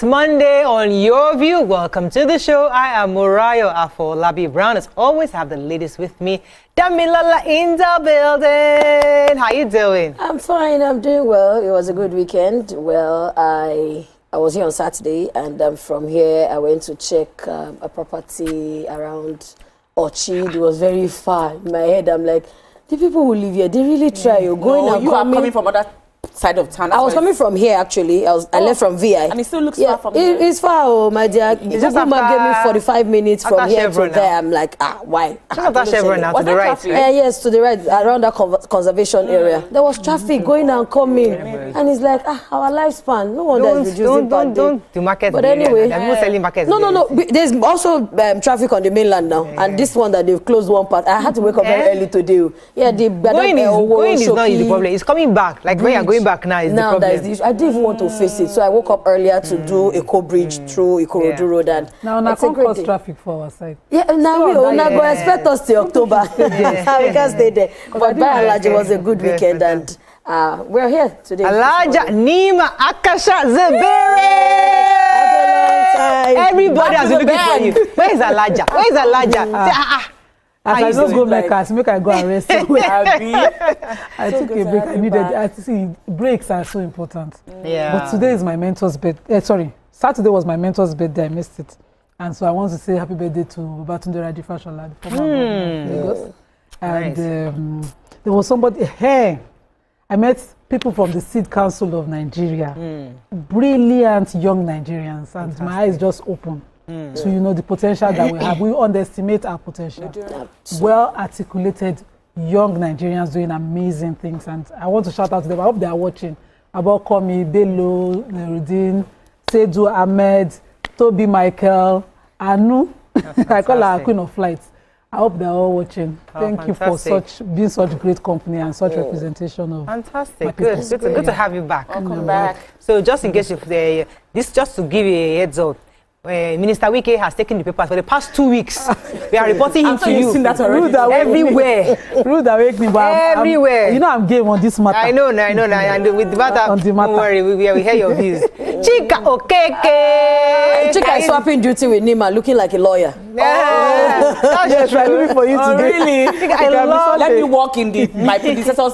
Monday on Your View. Welcome to the show. I am Murayo Afolabi Brown. As always, I have the ladies with me. Damilala in the building. How you doing? I'm fine. I'm doing well. It was a good weekend. Well, I was here on Saturday, and from here I went to check a property around Orchid. It was very far. In my head, I'm like, the people who live here, they really try. You're going and you coming. are coming from other side of town. I was coming from here actually. I left from VI. And it still looks far from here. It's far, oh my dear. Google Map gave me 45 minutes from here to there. I'm like, why? Just after Chevron now, to the right. Yes, to the right, around that conservation area. There was traffic going and coming. And it's like, our lifespan. No wonder it's reducing per day. Don't do market. But anyway. There's no selling markets. No. There's also traffic on the mainland now. And this one that they've closed one part. I had to wake up very early to do. Yeah, going is not the problem. It's coming back. Like when you're going back now, it's the problem. I didn't even want to face it, so I woke up earlier to do Eco Bridge through Ikorodu Road, and now can't cause traffic for our side. Yeah, now we go expect us till October. We can't stay there. But by and large, it was a good weekend, and we're here today. Alaja Nima Akasha Zebere. Everybody has been looking for you. Where is Alaja? As I don't go make us, make I go and rest somewhere. I took a break. I needed. I see breaks are so important. Yeah. But today is my mentor's birthday. Saturday was my mentor's birthday. I missed it, and so I want to say happy birthday to Babatunde Rajifashola, the former governor of Lagos. And there was somebody. Hey, I met people from the Seed Council of Nigeria, brilliant young Nigerians, and my eyes just opened. To the potential that we have. We underestimate our potential. Well articulated young Nigerians doing amazing things, and I want to shout out to them. I hope they are watching. About Komi, Bello, Nerudin, Sedu Ahmed, Toby Michael, Anu. I call her Queen of Flights. I hope they're all watching. Thank you for being such great company and such representation of. Fantastic. Good to have you back. Welcome back. So just in case just to give you a heads up. Minister Wike has taken the papers for the past 2 weeks. We are reporting him to you. Seen that already. Everywhere. Rude awakening. Everywhere. I'm game on this matter. I know. And with the matter, don't worry, we hear your views. Chika Okeke. Chika is swapping duty with Nima, looking like a lawyer. Yeah. That's right. Looking for you today. Really? Let me walk in my predecessor's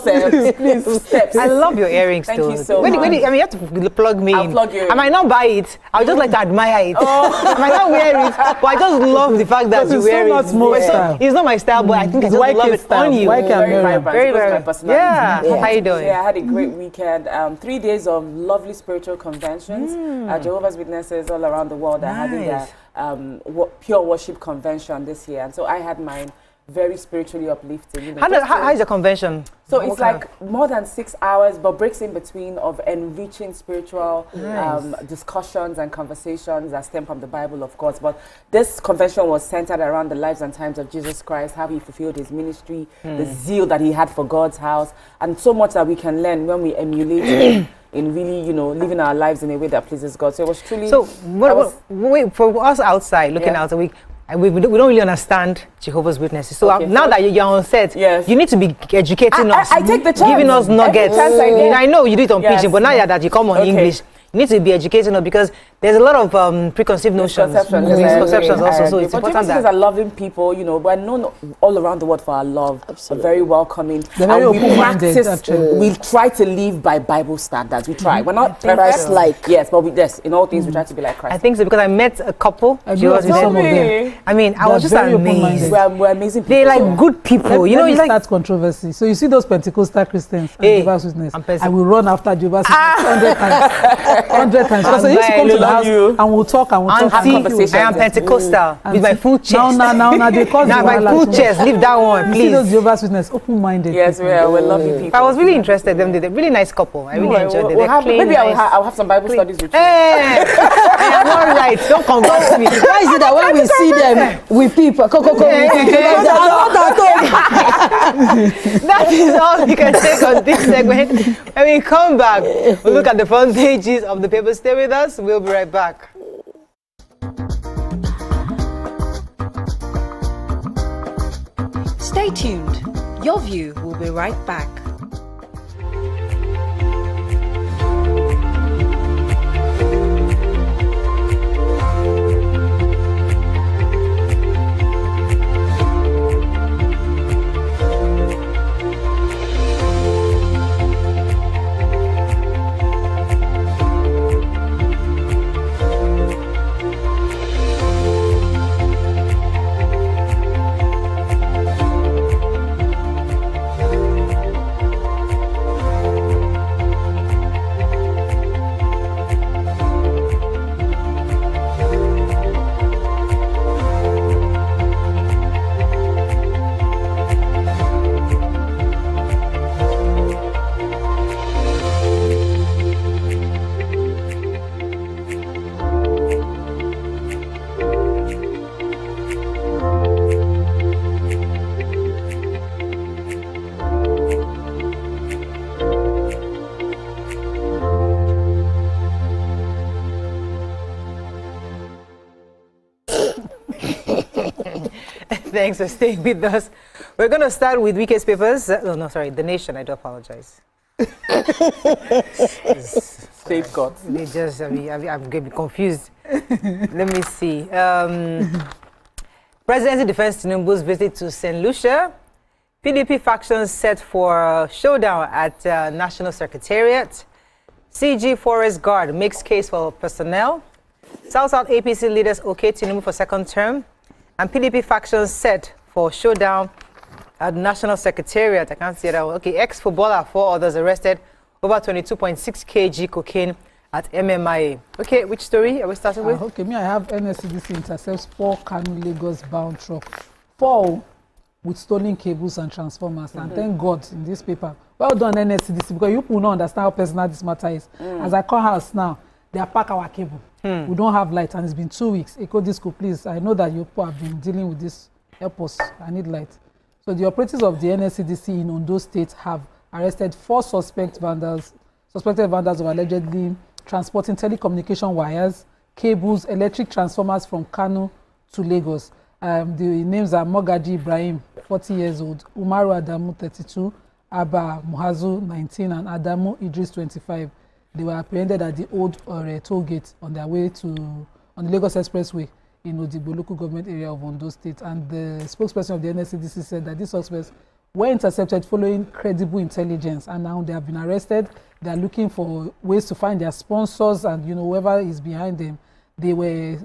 steps. I love your earrings. Thank you so much. You have to plug me in. I'll plug you in. I might not buy it. I would just like to admire it. I might not wear it, but I just love the fact that you wear it. It's not my style, but I think I just love it on you. Very my personality. Yeah. How you doing? Yeah, I had a great weekend. 3 days of lovely spiritual conventions. Jehovah's Witnesses all around the world are having their pure worship convention this year, and so I had mine. Very spiritually uplifting. How is the convention? So it's like more than 6 hours, but breaks in between of enriching spiritual discussions and conversations that stem from the Bible, of course. But this convention was centered around the lives and times of Jesus Christ, how he fulfilled his ministry, the zeal that he had for God's house, and so much that we can learn when we emulate him in really, living our lives in a way that pleases God. So it was truly... So for us outside, looking out, we don't really understand Jehovah's Witnesses. So now that you're on set, you need to be educating us. I take the chance. Giving us nuggets. I know you do it on pidgin, but now that you come on English, you need to be educating us because there's a lot of preconceived notions, misconceptions also. So it's important that are loving people, we're known all around the world for our love. Absolutely. Very welcoming. They're very open-minded. We try to live by Bible standards. We try. We're not Christ-like. Yes, but in all things we try to be like Christ. I think so because I met a couple. I was with some of them. I mean, I was just amazed. We're amazing people. They're like good people. Let me start controversy. So you see those Pentecostal Christians and Jehovah's Witnesses. I will run after Jehovah's Witnesses 100 times. 100 times. So you used to come to the house and we'll talk and we'll talk. I am Pentecostal with my full chest. Now they call now my full chest. Leave that one, please. You see those Jehovah's Witnesses, open-minded. Yes, we're lovely people. I was really interested. They're a really nice couple. I really enjoyed it. Maybe I'll have some Bible studies with you. I am all right. Don't convert me. Why is it that when we see them with people, that is all we can take on this segment. When we come back, we'll look at the front pages of the paper. Stay with us. We'll be right back. Stay tuned. Your View will be right back. Thanks for staying with us. We're going to start with Wike's papers. The Nation. I do apologize. Safeguard. They just, I'm getting confused. Let me see. Presidency defends Tinubu's visit to St. Lucia. PDP factions set for showdown at National Secretariat. CG Forest Guard makes case for personnel. South-South APC leaders okay Tinubu for second term. And PDP factions set for showdown at National Secretariat. I can't see that one. Okay, ex-footballer, 4 others arrested over 22.6 kg cocaine at MMIA. Okay, which story are we starting with? Okay, I have NSCDC intercepts 4 Kano Lagos bound truck. 4 with stolen cables and transformers. And thank God in this paper. Well done, NSCDC, because you will not understand how personal this matter is. As I call house now, they are pack our cable. We don't have light, and it's been 2 weeks. Eco Disco, please. I know that you have been dealing with this. Help us. I need light. So the operatives of the NSCDC in Ondo State have arrested 4 suspected vandals of allegedly transporting telecommunication wires, cables, electric transformers from Kano to Lagos. The names are Mogaji Ibrahim, 40 years old, Umaru Adamu, 32, Abba Muhazu, 19, and Adamu Idris, 25. They were apprehended at the old toll gate on their way on the Lagos Expressway in Odigbo local government area of Ondo State. And the spokesperson of the NSCDC said that these suspects were intercepted following credible intelligence, and now they have been arrested. They are looking for ways to find their sponsors and whoever is behind them. They were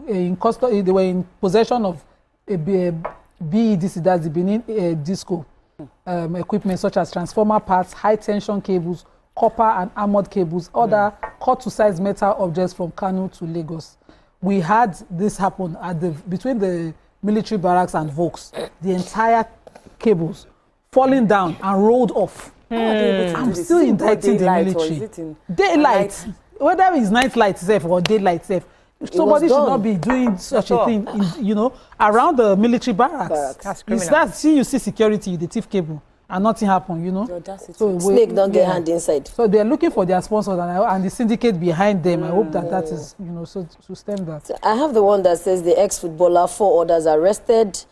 in custody. They were in possession of a BEDC, that's the Benin disco equipment such as transformer parts, high tension cables, copper and armored cables, other cut-to-size metal objects from Kano to Lagos. We had this happen between the military barracks and Volks. The entire cables falling down and rolled off. I'm still indicting the military. Daylight, whether it's night light safe or daylight safe, somebody should not be doing such a thing, around the military barracks. That's criminal. That's CUC security, the thief cable. And nothing happened, So snake don't get hand inside. So they're looking for their sponsors and the syndicate behind them. I hope that is, so to stem that. So I have the one that says the ex-footballer, 4 others arrested,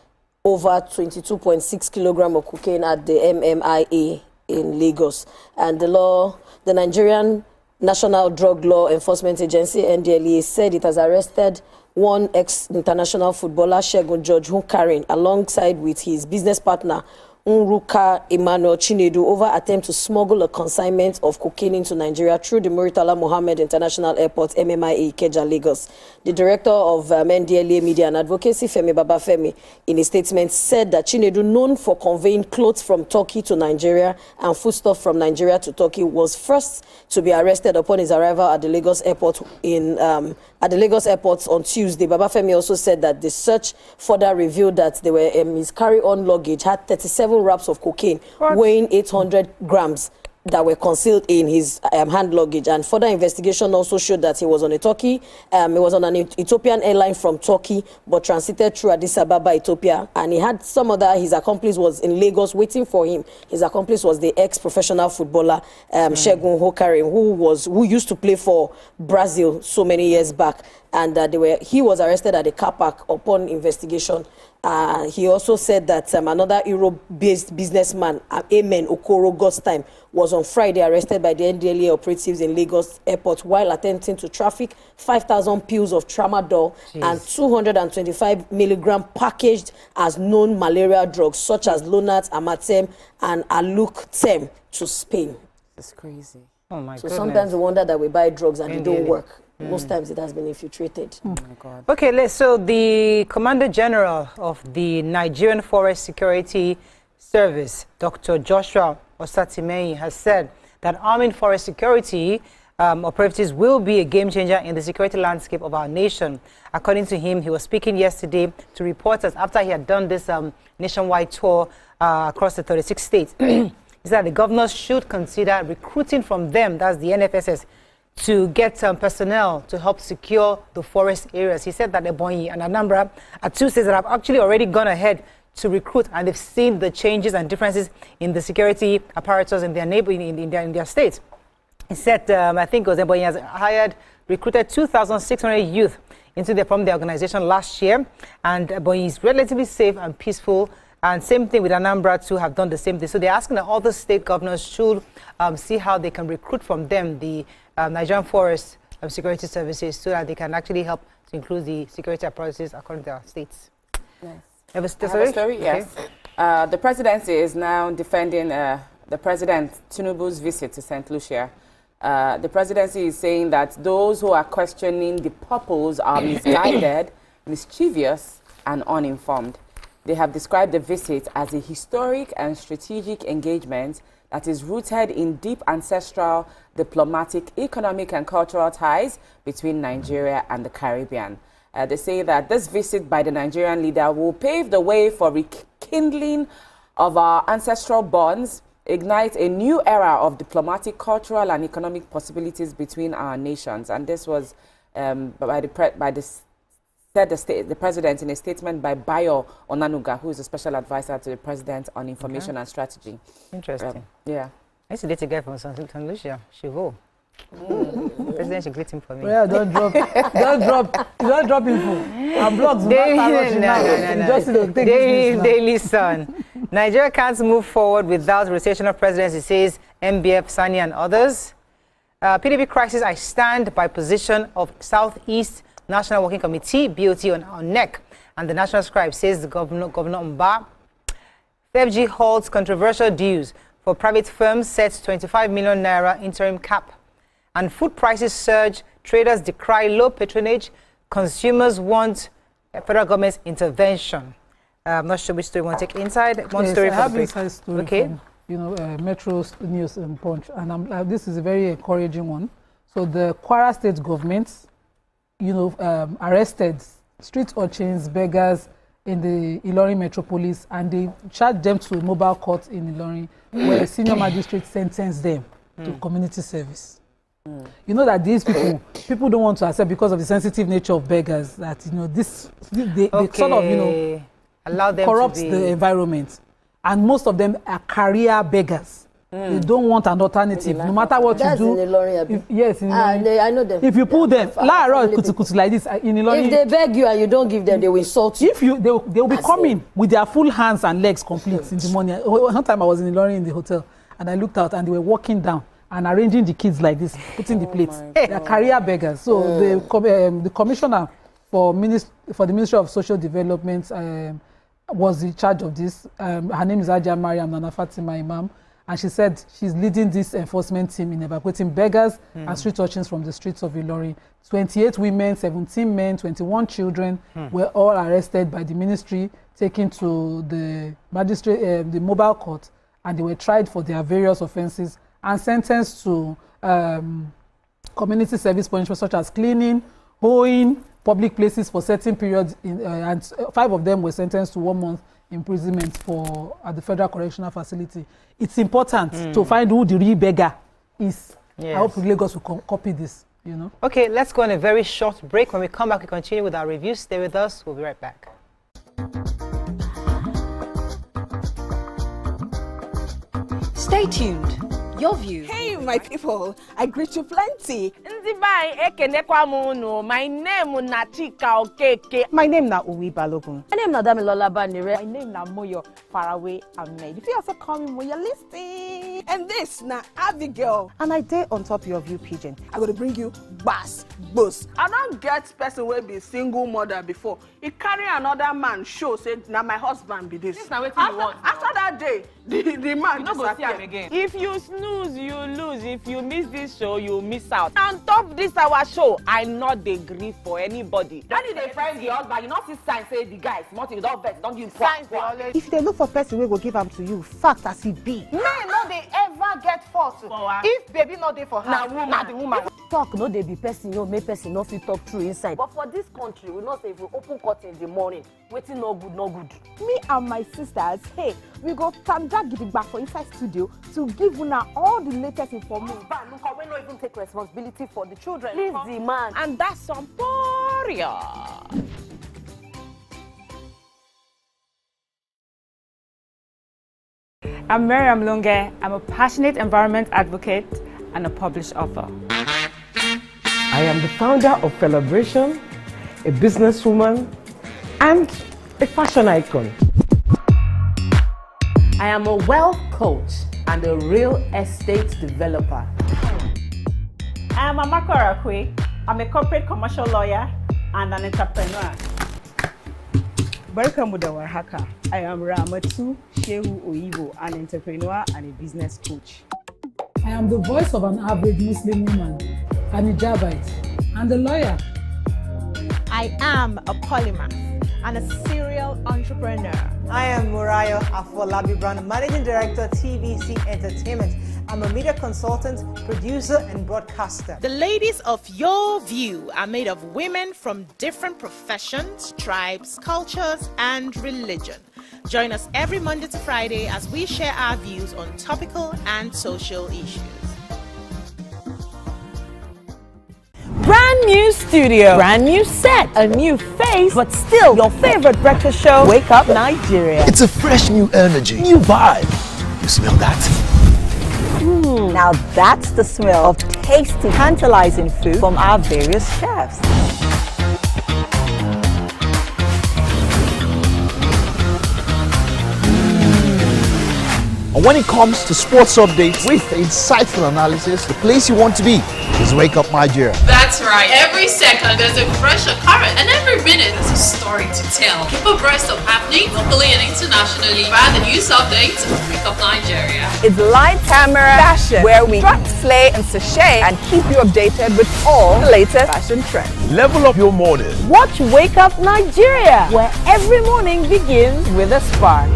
over 22.6 kilograms of cocaine at the MMIA in Lagos. And the Nigerian National Drug Law Enforcement Agency, NDLEA, said it has arrested 1 ex-international footballer, Segun George Hunkarin, alongside with his business partner, Nruka Emmanuel Chinedu, over attempt to smuggle a consignment of cocaine into Nigeria through the Muritala Mohammed International Airport, MMIA, Ikeja, Lagos. The director of NDLEA Media and Advocacy, Femi Babafemi, in a statement said that Chinedu, known for conveying clothes from Turkey to Nigeria and foodstuff from Nigeria to Turkey, was first to be arrested upon his arrival at the Lagos Airport on Tuesday. Babafemi also said that the search further revealed that his carry-on luggage had 37 wraps of cocaine weighing 800 grams that were concealed in his hand luggage. And further investigation also showed that he was on an Ethiopian airline from Turkey, but transited through Addis Ababa, Ethiopia. And he had his accomplice was in Lagos waiting for him. His accomplice was the ex-professional footballer, Segun Hunkarin, who used to play for Brazil so many years back. And he was arrested at the car park upon investigation. He also said that another Europe-based businessman, Amen Okoro Gostheim, was on Friday arrested by the NDLEA operatives in Lagos Airport while attempting to traffic 5,000 pills of tramadol and 225 milligram packaged as known malaria drugs such as Lonart, Amatem, and Aluctem to Spain. That's crazy. Oh my So goodness. sometimes we wonder that we buy drugs and they don't work. Most times it has been infiltrated. Oh my God. Okay, so the Commander General of the Nigerian Forest Security Service, Dr. Joshua Osatimeyi, has said that arming forest security operatives will be a game changer in the security landscape of our nation. According to him, he was speaking yesterday to reporters after he had done this nationwide tour across the 36 states. He said the governors should consider recruiting from them, that's the NFSS, to get personnel to help secure the forest areas. He said that Ebonyi and Anambra are 2 states that have actually already gone ahead to recruit, and they've seen the changes and differences in the security apparatus in their states. He said, I think it was Ebonyi has recruited 2,600 youth from the organization last year, but he's relatively safe and peaceful. And same thing with Anambra too, have done the same thing. So they're asking that all the state governors should see how they can recruit from them the Nigerian Forest Security Services so that they can actually help to include the security apparatus according to our states. Yes. Have a story? Yes. The presidency is now defending the President Tinubu's visit to St. Lucia. The presidency is saying that those who are questioning the purpose are misguided, mischievous, and uninformed. They have described the visit as a historic and strategic engagement that is rooted in deep ancestral, diplomatic, economic, and cultural ties between Nigeria and the Caribbean. They say that this visit by the Nigerian leader will pave the way for rekindling of our ancestral bonds, ignite a new era of diplomatic, cultural, and economic possibilities between our nations. And this was the president in a statement by Bayo Onanuga, who is a special advisor to the president on information and strategy. Interesting. Yeah. I used to date a guy from St. Lucia, Chivo. President should greet him for me. Yeah, don't drop info. I'm blocked. Daily Sun. Nigeria can't move forward without rotational presidency, says MBF, Sani, and others. PDP crisis, I stand by position of Southeast National Working Committee, BOT on NEC, and the National Scribe, says the Governor Mba. FG holds controversial dues for private firms, sets 25 million naira interim cap. And food prices surge, traders decry low patronage, consumers want federal government's intervention. I'm not sure which story we want to take inside. One story I have inside story from, Metro News and Punch, and this is a very encouraging one. So the Kwara State government, arrested street urchins, beggars in the Ilorin metropolis, and they charged them to a mobile court in Ilorin, where a senior magistrate sentenced them to community service. You know that these people don't want to accept because of the sensitive nature of beggars that they sort of allow them corrupt the environment, and most of them are career beggars. They don't want an alternative, no matter what you do. In Ilorin, yes, in Ilorin. I know them. If you pull them, like this in Ilorin, if they beg you and you don't give them, they will insult you. If they will be coming with their full hands and legs complete in the morning. One time I was in Ilorin in the hotel, and I looked out, and they were walking down and arranging the kids like this, putting the plates. They are career beggars. So the commissioner for the Ministry of Social Development was in charge of this. Her name is Ajia Mariam Nana Fatima Imam. And she said she's leading this enforcement team in evacuating beggars and street urchins from the streets of Ilorin. 28 women, 17 men, 21 children were all arrested by the ministry, taken to the magistrate, the mobile court, and they were tried for their various offenses and sentenced to community service punishment such as cleaning, hoeing, public places for certain periods, and 5 of them were sentenced to 1 month imprisonment at the Federal Correctional Facility. It's important to find who the real beggar is. Yes. I hope Lagos will copy this, Okay, let's go on a very short break. When we come back, we continue with our review. Stay with us. We'll be right back. Stay tuned. Your view. Hey, my people, I greet you plenty. My name na Chika Okeke. My name na Uwi Balogun. My name na Damilola Banire. My name na Moyo Faraway Ahmed. If you also call me Moyo, listen. And this na Abigail. And I dare on top your view pigeon. I'm going to bring you bass, boost. I don't get person will be single mother before. He carry another man show, say, now my husband be this. This na wetin you want. After that day, the man you go see him again. If you snooze, you lose. If you miss this show, you miss out. On top this our show, I not dey gree for anybody. When you dey find the husband, you not see sign say the guy smart, you don't vex, don't give signs. If they look for person, we will give them to you. Fact as it be. Men no they ever get fault. If baby not there for her, na the woman. Talk no they be person, make person no fit talk true inside. But for this country, we not say if we open court in the morning, waiting no good, no good. Me and my sisters, hey, we go tanda gidigba for inside studio to give una all the latest information. We not even take responsibility for the children. Please the man. And that's some warrior. I'm Miriam Lunge. I'm a passionate environment advocate and a published author. I am the founder of Celebration, a businesswoman, and a fashion icon. I am a wealth coach and a real estate developer. I am Amako Arakwe. I'm a corporate commercial lawyer and an entrepreneur. Barkamu da warhaka. I am Ramatu Shehu Oyibo, an entrepreneur and a business coach. I am the voice of an average Muslim woman, an hijabite, and a lawyer. I am a polymath and a serial entrepreneur. I am Murayo Afolabi Brown, Managing Director, TVC Entertainment. I'm a media consultant, producer, and broadcaster. The ladies of Your View are made of women from different professions, tribes, cultures, and religion. Join us every Monday to Friday as we share our views on topical and social issues. Brand new studio, brand new set, a new face, but still your favorite breakfast show, Wake Up Nigeria. It's a fresh new energy, new vibe. You smell that? Now that's the smell of tasty, tantalizing food from our various chefs. And when it comes to sports updates with insightful analysis, the place you want to be is Wake Up Nigeria. That's right. Every second there's a fresh occurrence, and every minute there's a story to tell. Keep abreast of happening locally and internationally via the news updates of Wake Up Nigeria. It's light camera fashion, where we strut, slay, and sashay, and keep you updated with all the latest fashion trends. Level up your morning. Watch Wake Up Nigeria, where every morning begins with a spark.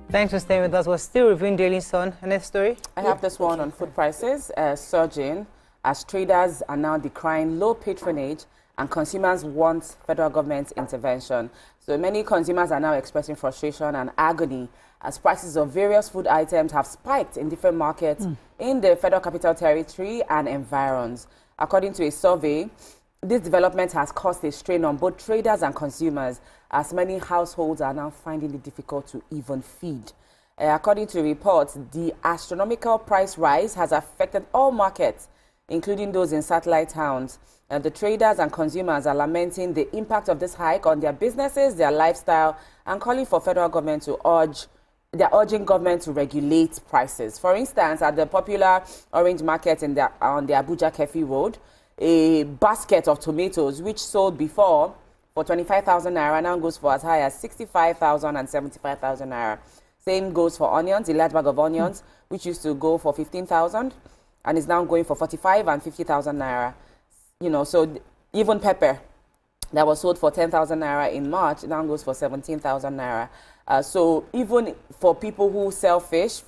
Thanks for staying with us. We're still reviewing Daily Sun. And next story? I have this one on food prices surging as traders are now decrying low patronage and consumers want federal government intervention. So many consumers are now expressing frustration and agony as prices of various food items have spiked in different markets in the Federal Capital Territory and environs. According to a survey, this development has caused a strain on both traders and consumers, as many households are now finding it difficult to even feed. According to reports, the astronomical price rise has affected all markets, including those in satellite towns. The traders and consumers are lamenting the impact of this hike on their businesses, their lifestyle, and calling for federal government to they're urging government to regulate prices. For instance, at the popular Orange Market on the Abuja Kefi Road, a basket of tomatoes, which sold before for 25,000 naira, now goes for as high as 65,000 and 75,000 naira. Same goes for onions, a large bag of onions, which used to go for 15,000 and is now going for 45 and 50,000 naira. You know, so even pepper that was sold for 10,000 naira in March now goes for 17,000 naira. So even for people who sell fish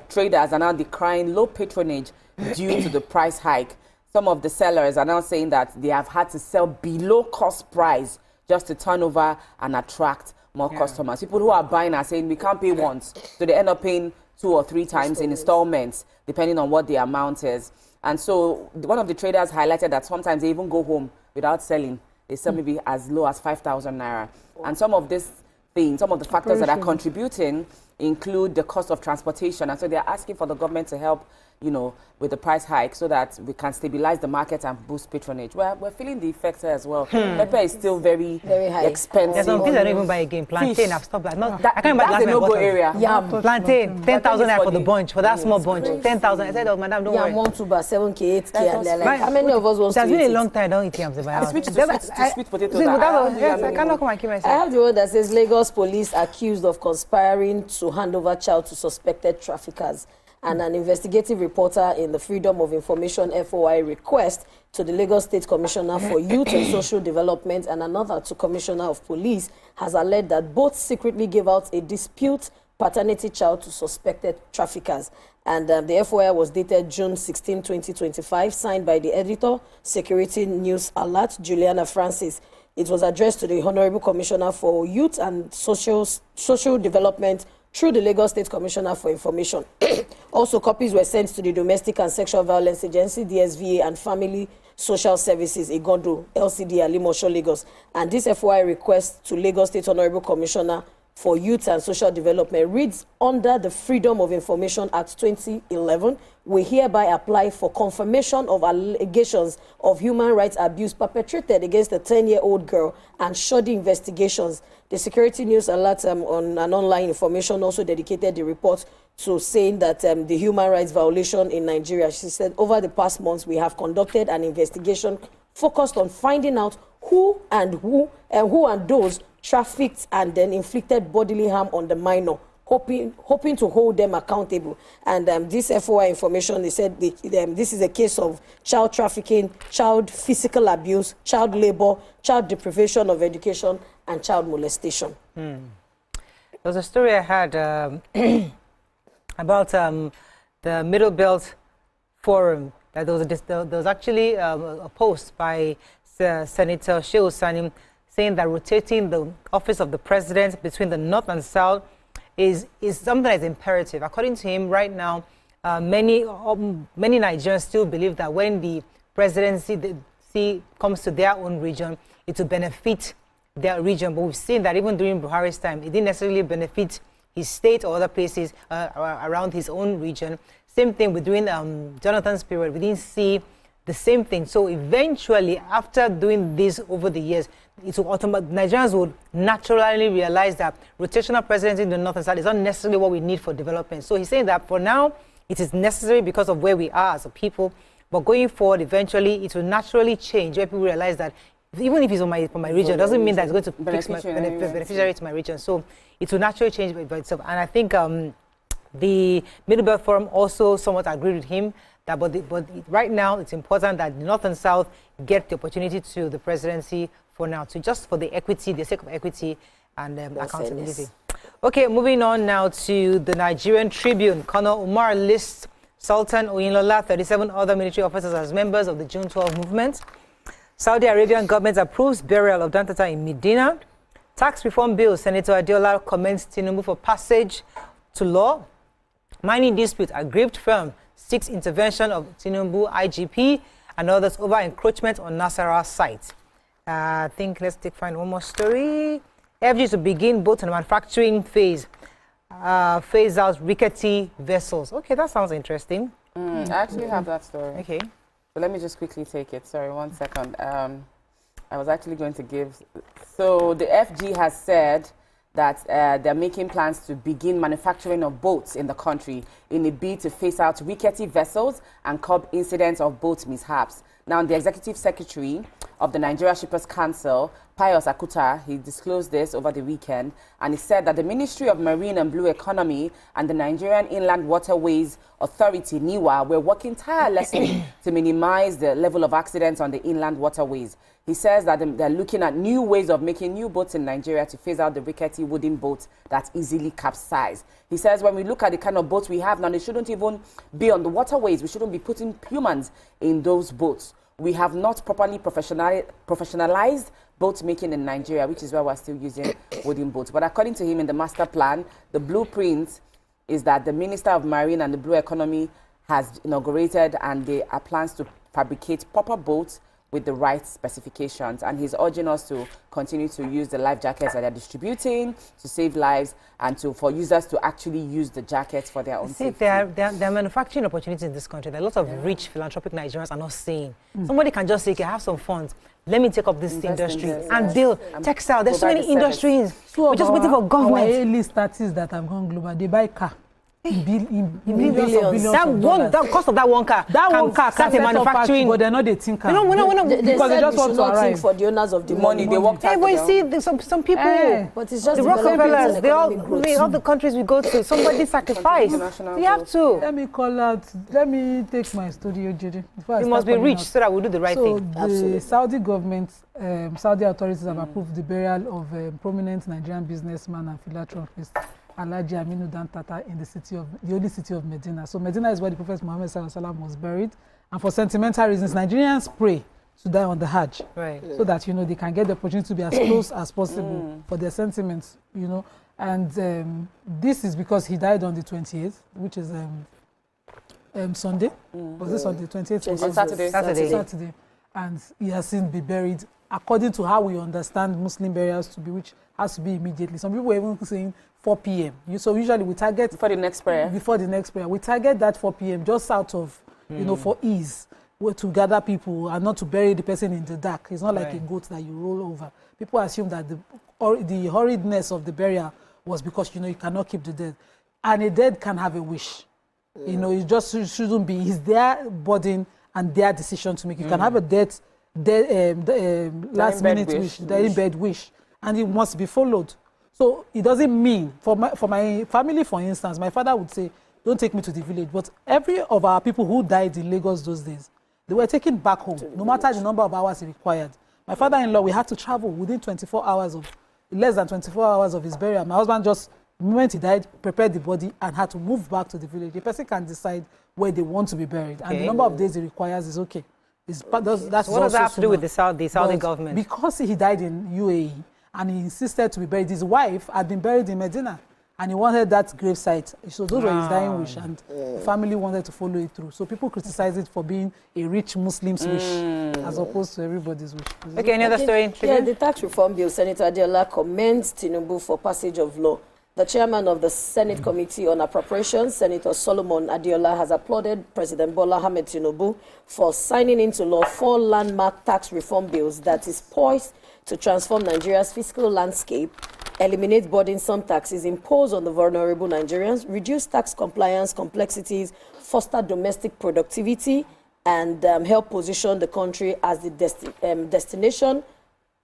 traders are now decrying low patronage due to the price hike. Some of the sellers are now saying that they have had to sell below cost price just to turn over and attract more customers. People who are buying are saying we can't pay once, so they end up paying 2 or 3 times in installments, depending on what the amount is. And so one of the traders highlighted that sometimes they even go home without selling. They sell maybe as low as 5,000 naira. And some of this things, some of the factors that are contributing include the cost of transportation. And so they're asking for the government to help, you know, with the price hike so that we can stabilize the market and boost patronage. Well, we're feeling the effects here as well. Pepper is still very high. Expensive. There's some things I don't even buy again. Plantain, I've stopped that. I can't buy that's a no-go area. Yeah, plantain, 10,000 naira for the bunch, for that small bunch. 10,000. I said, oh, madam, don't worry. Yeah, 1 tuber, 7K, 8K. How many of us want to eat it? It's been a long time I don't eat yams in my house. Switch to sweet potatoes. I cannot come and keep myself. I have the one that says Lagos police accused of conspiring to hand over child to suspected traffickers. And an investigative reporter in the Freedom of Information FOI request to the Lagos State Commissioner for Youth and Social Development and another to Commissioner of Police has alleged that both secretly gave out a dispute paternity child to suspected traffickers. And the FOI was dated June 16, 2025, signed by the editor, Security News Alert, Juliana Francis. It was addressed to the Honorable Commissioner for Youth and Social Development through the Lagos State Commissioner for Information. Also, copies were sent to the Domestic and Sexual Violence Agency, DSVA, and Family Social Services, Igondo, LCD, Alimosho, Lagos. And this FOI request to Lagos State Honorable Commissioner for Youth and Social Development reads, under the Freedom of Information Act 2011, we hereby apply for confirmation of allegations of human rights abuse perpetrated against a 10-year-old girl and shoddy investigations. The Security News Alert on an online information also dedicated the report to saying that the human rights violation in Nigeria. She said, over the past months, we have conducted an investigation focused on finding out who and those trafficked and then inflicted bodily harm on the minor, hoping to hold them accountable. And this FOI information, they said this is a case of child trafficking, child physical abuse, child labor, child deprivation of education, and child molestation. There was a story I had about the Middle Belt Forum. That there was actually a post by Senator Shehu Sani saying that rotating the office of the president between the North and South is something that is imperative. According to him, right now, many Nigerians still believe that when the presidency comes to their own region, it will benefit their region. But we've seen that even during Buhari's time, it didn't necessarily benefit his state or other places around his own region. Same thing with during Jonathan's period. We didn't see the same thing. So eventually, after doing this over the years, Nigerians would naturally realize that rotational presidency in the North and South is not necessarily what we need for development. So he's saying that for now, it is necessary because of where we are as a people. But going forward, eventually, it will naturally change where people realize that even if it's from my region, it doesn't mean that it's going to beneficiary to my region. So it will naturally change by itself. And I think the Middle Belt Forum also somewhat agreed with him that, but right now it's important that the North and South get the opportunity to the presidency for now, so just for the equity, the sake of equity and accountability. Okay, moving on now to the Nigerian Tribune. Colonel Umar lists Sultan Oyinlola, 37 other military officers as members of the June 12 movement. Saudi Arabian government approves burial of Dantata in Medina. Tax reform bill, Senator Adeola commends Tinubu for passage to law. Mining dispute, aggrieved firm seeks intervention of Tinubu, IGP, and others over encroachment on Nasarawa site. I think let's find one more story. FG to begin boat and manufacturing phase. Phase out rickety vessels. Okay, that sounds interesting. I actually have that story. Okay. So let me just quickly take it. Sorry, 1 second. I was actually going to give... So the FG has said that they're making plans to begin manufacturing of boats in the country in a bid to phase out rickety vessels and curb incidents of boat mishaps. Now, the Executive Secretary of the Nigeria Shippers Council, Pius Akuta, he disclosed this over the weekend, and he said that the Ministry of Marine and Blue Economy and the Nigerian Inland Waterways Authority, NIWA, were working tirelessly to minimize the level of accidents on the inland waterways. He says that they're looking at new ways of making new boats in Nigeria to phase out the rickety wooden boats that easily capsize. He says when we look at the kind of boats we have now, they shouldn't even be on the waterways. We shouldn't be putting humans in those boats. We have not properly professionalized boat making in Nigeria, which is why we're still using wooden boats. But according to him, in the master plan, the blueprint is that the Minister of Marine and the Blue Economy has inaugurated, and there are plans to fabricate proper boats with the right specifications. And he's urging us to continue to use the life jackets that they're distributing to save lives and for users to actually use the jackets for their own safety. There are manufacturing opportunities in this country that lots of rich philanthropic Nigerians are not seeing. Somebody can just say, okay, I have some funds. Let me take up this industry and build textile. There's so many industries. We're just waiting for government. Our A-list artists that have gone global, they buy car. In billions that cost of that one car. That one car can set manufacturing, but they're not the thinker. We're not because they just want to arrive for the owners of the money. They work hard. But you see, some people, but it's just the Rockefellers, all the countries we go to, somebody sacrificed. You have to. Let me take my studio, Judy. You must be rich so that we do the right thing. The Saudi government, Saudi authorities have approved the burial of prominent Nigerian businessman and philanthropist Alhaji Aminu Dan Tata in the holy city of Medina. So Medina is where the Prophet Muhammad was buried. And for sentimental reasons, Nigerians pray to die on the Hajj, right? So that they can get the opportunity to be as close as possible for their sentiments, And this is because he died on the 28th, which is Sunday. Was this on the 28th? On Saturday. And he has since been buried according to how we understand Muslim burials to be, which has to be immediately. Some people were even saying 4 p.m. So usually we target before the next prayer. We target that 4 p.m. just out of for ease, to gather people and not to bury the person in the dark. It's not like a goat that you roll over. People assume that the horridness of the burial was because you cannot keep the dead, and a dead can have a wish. It just shouldn't be. It's their burden and their decision to make. You can have a last minute wish, dying bed wish, and it must be followed. So it doesn't mean for my family, for instance, my father would say, "Don't take me to the village." But every of our people who died in Lagos those days, they were taken back home, no matter the number of hours required. My father-in-law, we had to travel within less than 24 hours of his burial. My husband just, the moment he died, prepared the body and had to move back to the village. The person can decide where they want to be buried, and the number of days it requires is okay. So what does that have to do with the Saudi government? Because he died in UAE and he insisted to be buried, his wife had been buried in Medina. And he wanted that gravesite. So those were his dying wish, and the family wanted to follow it through. So people criticize it for being a rich Muslim's wish, as opposed to everybody's wish. Okay, any other story? Yeah, the tax reform bill, Senator Adeola commends Tinubu for passage of law. The chairman of the Senate Committee on Appropriations, Senator Solomon Adeola, has applauded President Bola Ahmed Tinubu for signing into law 4 landmark tax reform bills that is poised to transform Nigeria's fiscal landscape, eliminate burdensome taxes imposed on the vulnerable Nigerians, reduce tax compliance complexities, foster domestic productivity, and help position the country as the destination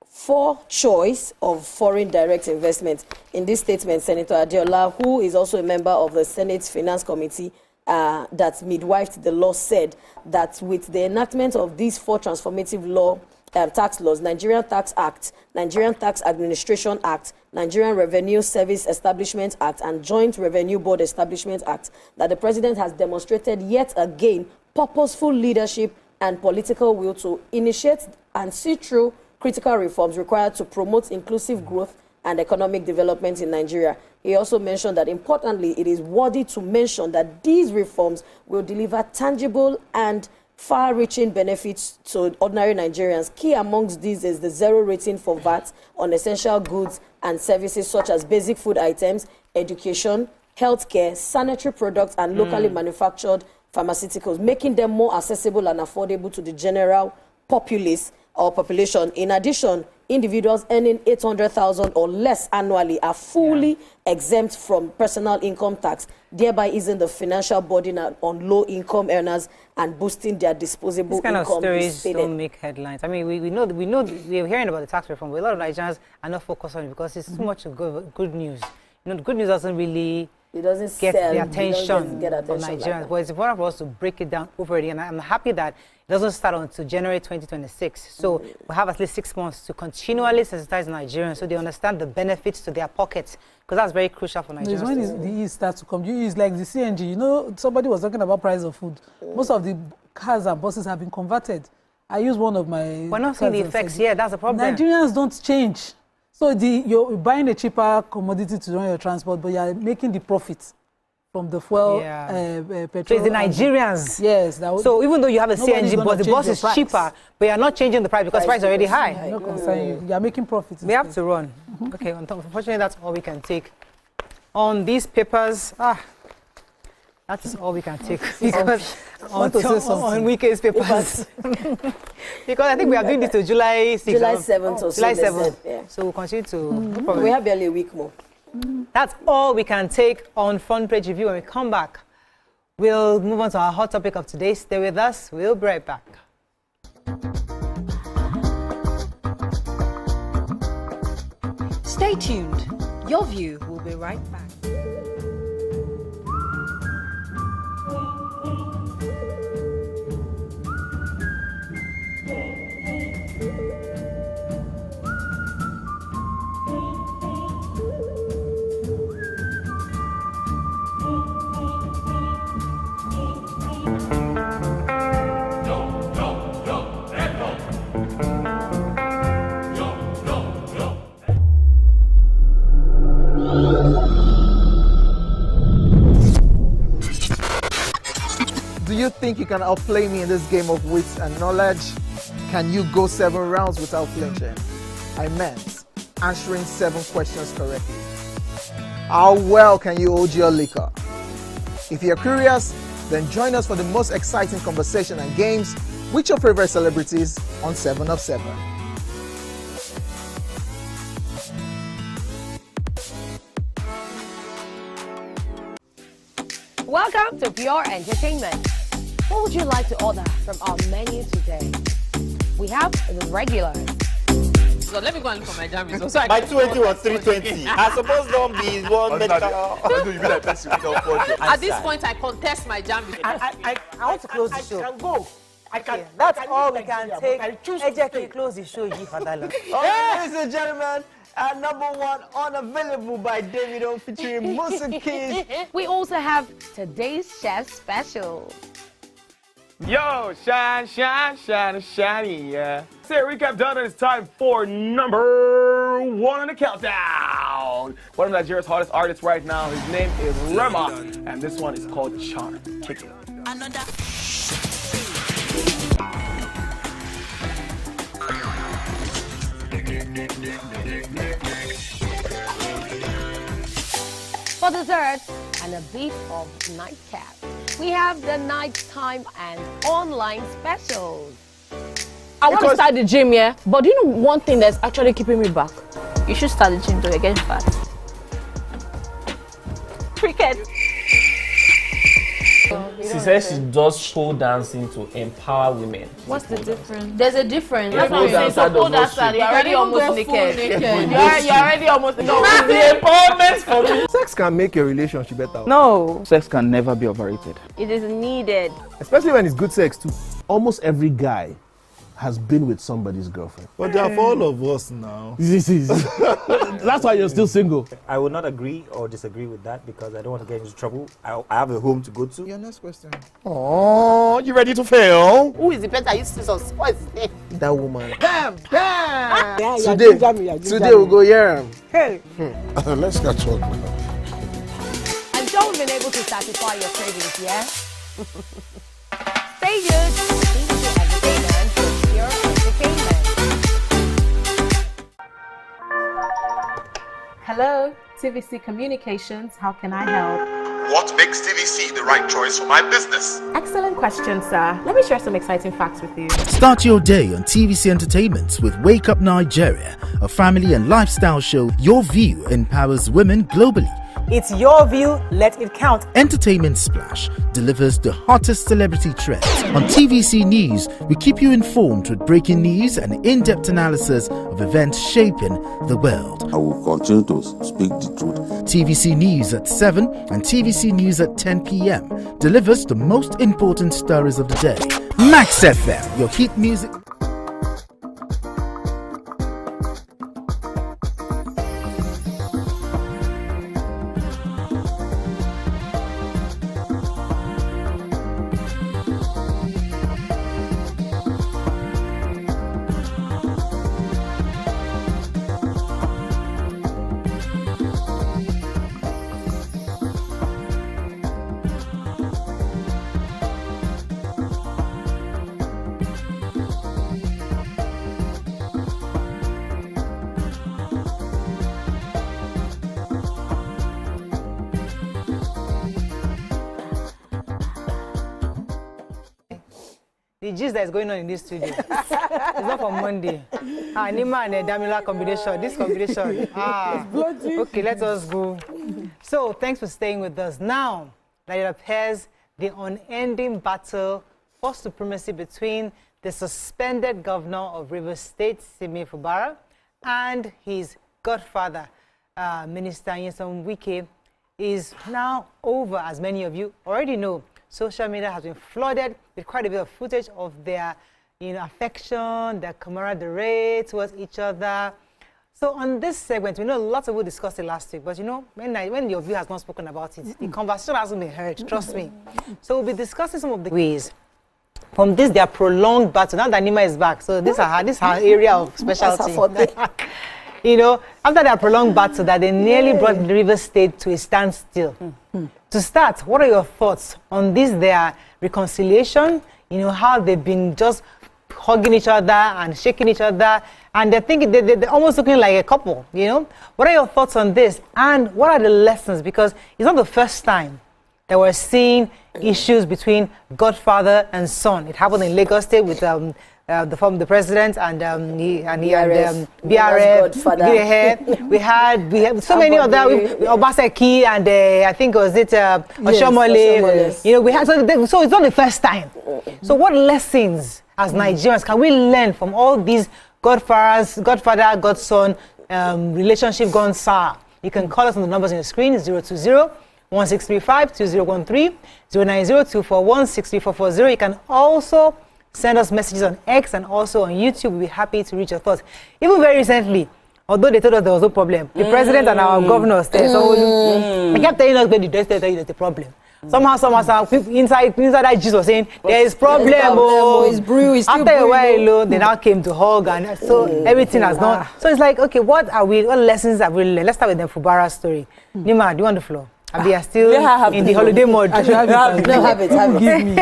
for choice of foreign direct investment. In this statement, Senator Adeola, who is also a member of the Senate's Finance Committee, that midwifed the law, said that with the enactment of these 4 transformative tax laws, Nigerian Tax Act, Nigerian Tax Administration Act, Nigerian Revenue Service Establishment Act, and Joint Revenue Board Establishment Act, that the President has demonstrated yet again purposeful leadership and political will to initiate and see through critical reforms required to promote inclusive growth and economic development in Nigeria. He also mentioned that, importantly, it is worthy to mention that these reforms will deliver tangible and far-reaching benefits to ordinary Nigerians. Key amongst these is the 0 rating for VAT on essential goods and services such as basic food items, education, healthcare, sanitary products, and locally manufactured pharmaceuticals, making them more accessible and affordable to the general population. In addition, individuals earning 800,000 or less annually are fully exempt from personal income tax, thereby easing the financial burden on low-income earners and boosting their disposable income. These kind of stories don't make headlines. I mean, we're hearing about the tax reform, but a lot of Nigerians are not focused on it because it's too much good news. The good news doesn't really get the attention of Nigerians. But it's important for us to break it down over again. And I'm happy that it doesn't start until January 2026. So we have at least 6 months to continually sensitize Nigerians so they understand the benefits to their pockets, because that's very crucial for Nigerians. When the E starts to come, it's like the CNG. Somebody was talking about price of food. Most of the cars and buses have been converted. I use one of my... We're not seeing the effects yet. That's the problem. Nigerians don't change. So you're buying a cheaper commodity to run your transport, but you're making the profits from the fuel, petrol. So it's the Nigerians. Yes. So even though you have a CNG, but the bus is cheaper, but you're not changing the price because price is already high. No concern. You're making profits. We have to run. Okay, unfortunately, that's all we can take on these papers. That is all we can take because on weekends papers. Because I think we are doing this to July 6th. July 7th or so. July 7th. Yeah. So we'll continue to... We have barely a week more. That's all we can take on Front Page Review. When we come back, we'll move on to our hot topic of today. Stay with us. We'll be right back. Stay tuned. Your View will be right back. think you can outplay me in this game of wits and knowledge? Can you go 7 rounds without flinching? I meant answering 7 questions correctly. How well can you hold your liquor? If you're curious, then join us for the most exciting conversation and games with your favorite celebrities on 7 of 7. Welcome to Pure Entertainment. What would you like to order from our menu today? We have the regulars. So let me go and look for my jam. My 280 was 320. I suppose don't be one better. At this point, I contest my jam. I want to close the show. I can go. I can. That's all we can take. Ejeki, close the show, you for that long. Ladies and gentlemen, number 1 unavailable by Davido featuring Musa Keys. We also have today's chef special. Yo, shine, shine, shine, shiny, yeah. Say recap done, and it's time for number 1 on the countdown. One of Nigeria's hottest artists right now, his name is Rema, and this one is called Charm. Kick it. Another. For dessert and a bit of nightcap, we have the nighttime and online specials. I want to start the gym, yeah? But do you know one thing that's actually keeping me back? You should start the gym though, you're getting fat. Cricket. She says she does pole dancing to empower women. What's the difference? There's a difference. That's what I'm saying. So pole dancer, you're already almost naked. You're already almost naked. No, it's the empowerment for me. Sex can make your relationship better. No. Sex can never be overrated. It is needed. Especially when it's good sex too. Almost every guy has been with somebody's girlfriend. But they are for all of us now. That's why you're still single. I would not agree or disagree with that because I don't want to get into trouble. I have a home to go to. Your next question. Oh, you ready to fail? Who is the better? You scissors. What is his name? That woman. Damn! Today we'll go here. Hey. Let's get talk now. And don't been able to satisfy your cravings, yeah? Stay tuned. Entertainment for Pure Entertainment. Hello, TVC Communications. How can I help? What makes TVC the right choice for my business? Excellent question, sir. Let me share some exciting facts with you. Start your day on TVC Entertainment with Wake Up Nigeria, a family and lifestyle show. Your view empowers women globally. It's your view, let it count. Entertainment Splash delivers the hottest celebrity trends. On TVC News, we keep you informed with breaking news and in-depth analysis of events shaping the world. I will continue to speak the truth. TVC News at 7 and TVC News at 10 p.m. delivers the most important stories of the day. Max FM, your hit music. The gist that is going on in this studio. It's not for Monday. Nima and Damila combination. This combination. Okay, let us go. So, thanks for staying with us. Now, that it appears the unending battle for supremacy between the suspended governor of Rivers State, Wike and Fubara, and his godfather, Minister Wike, is now over, as many of you already know. Social media has been flooded with quite a bit of footage of their affection, their camaraderie towards each other. So on this segment, we know lots of people discussed it last week, but when your view has not spoken about it, the conversation hasn't been heard, trust me. So we'll be discussing some of the ways from this their prolonged battle. Now that Nima is back, so this is her area of specialty. After their prolonged battle that they nearly brought the Rivers State to a standstill. To start, what are your thoughts on this their reconciliation, you know, how they've been just hugging each other and shaking each other, and they're thinking, they're almost looking like a couple, you know? What are your thoughts on this? And what are the lessons? Because it's not the first time that we're seeing issues between godfather and son. It happened in Lagos State with the president and BRF. We had so many of that. Obaseki and I think was it Oshomole. You know, we had so it's not the first time. So what lessons as Nigerians can we learn from all these godfather, godson relationship gone sour? You can call us on the numbers on the screen: 020-1635-2013, 090-241-63440. You can also send us messages on X and also on YouTube. We'll be happy to read your thoughts. Even very recently, although they told us there was no problem, the president and our governors there, they kept telling us, but they tell you there's a problem. Somehow, people inside that Jesus was saying, there is problem, it's brew, it's after a while, they now came to hug, and so everything has gone. So it's like, okay, what lessons have we learned? Let's start with the Fubara story. Nima, do you want the floor? We are still in the holiday mode. Have it. Give me.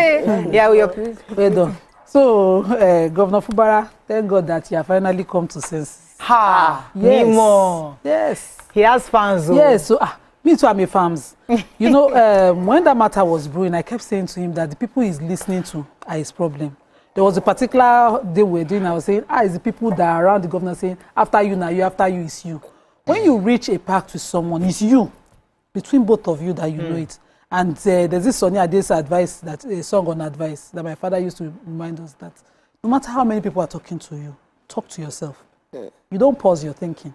Yeah, we are. Well done. So, Governor Fubara, thank God that you have finally come to sense. Ha! Yes. Nimo. Yes. He has fans. Yes. So, me too, I'm a fans. You know, when that matter was brewing, I kept saying to him that the people he's listening to are his problem. There was a particular day we were doing, I was saying, it's the people that are around the governor saying, after you, now you, after you, it's you. When you reach a pact with someone, it's you. Between both of you that you know it. And there's this Sonia Ade's advice, that a song on advice, that my father used to remind us that no matter how many people are talking to you, talk to yourself. You don't pause your thinking.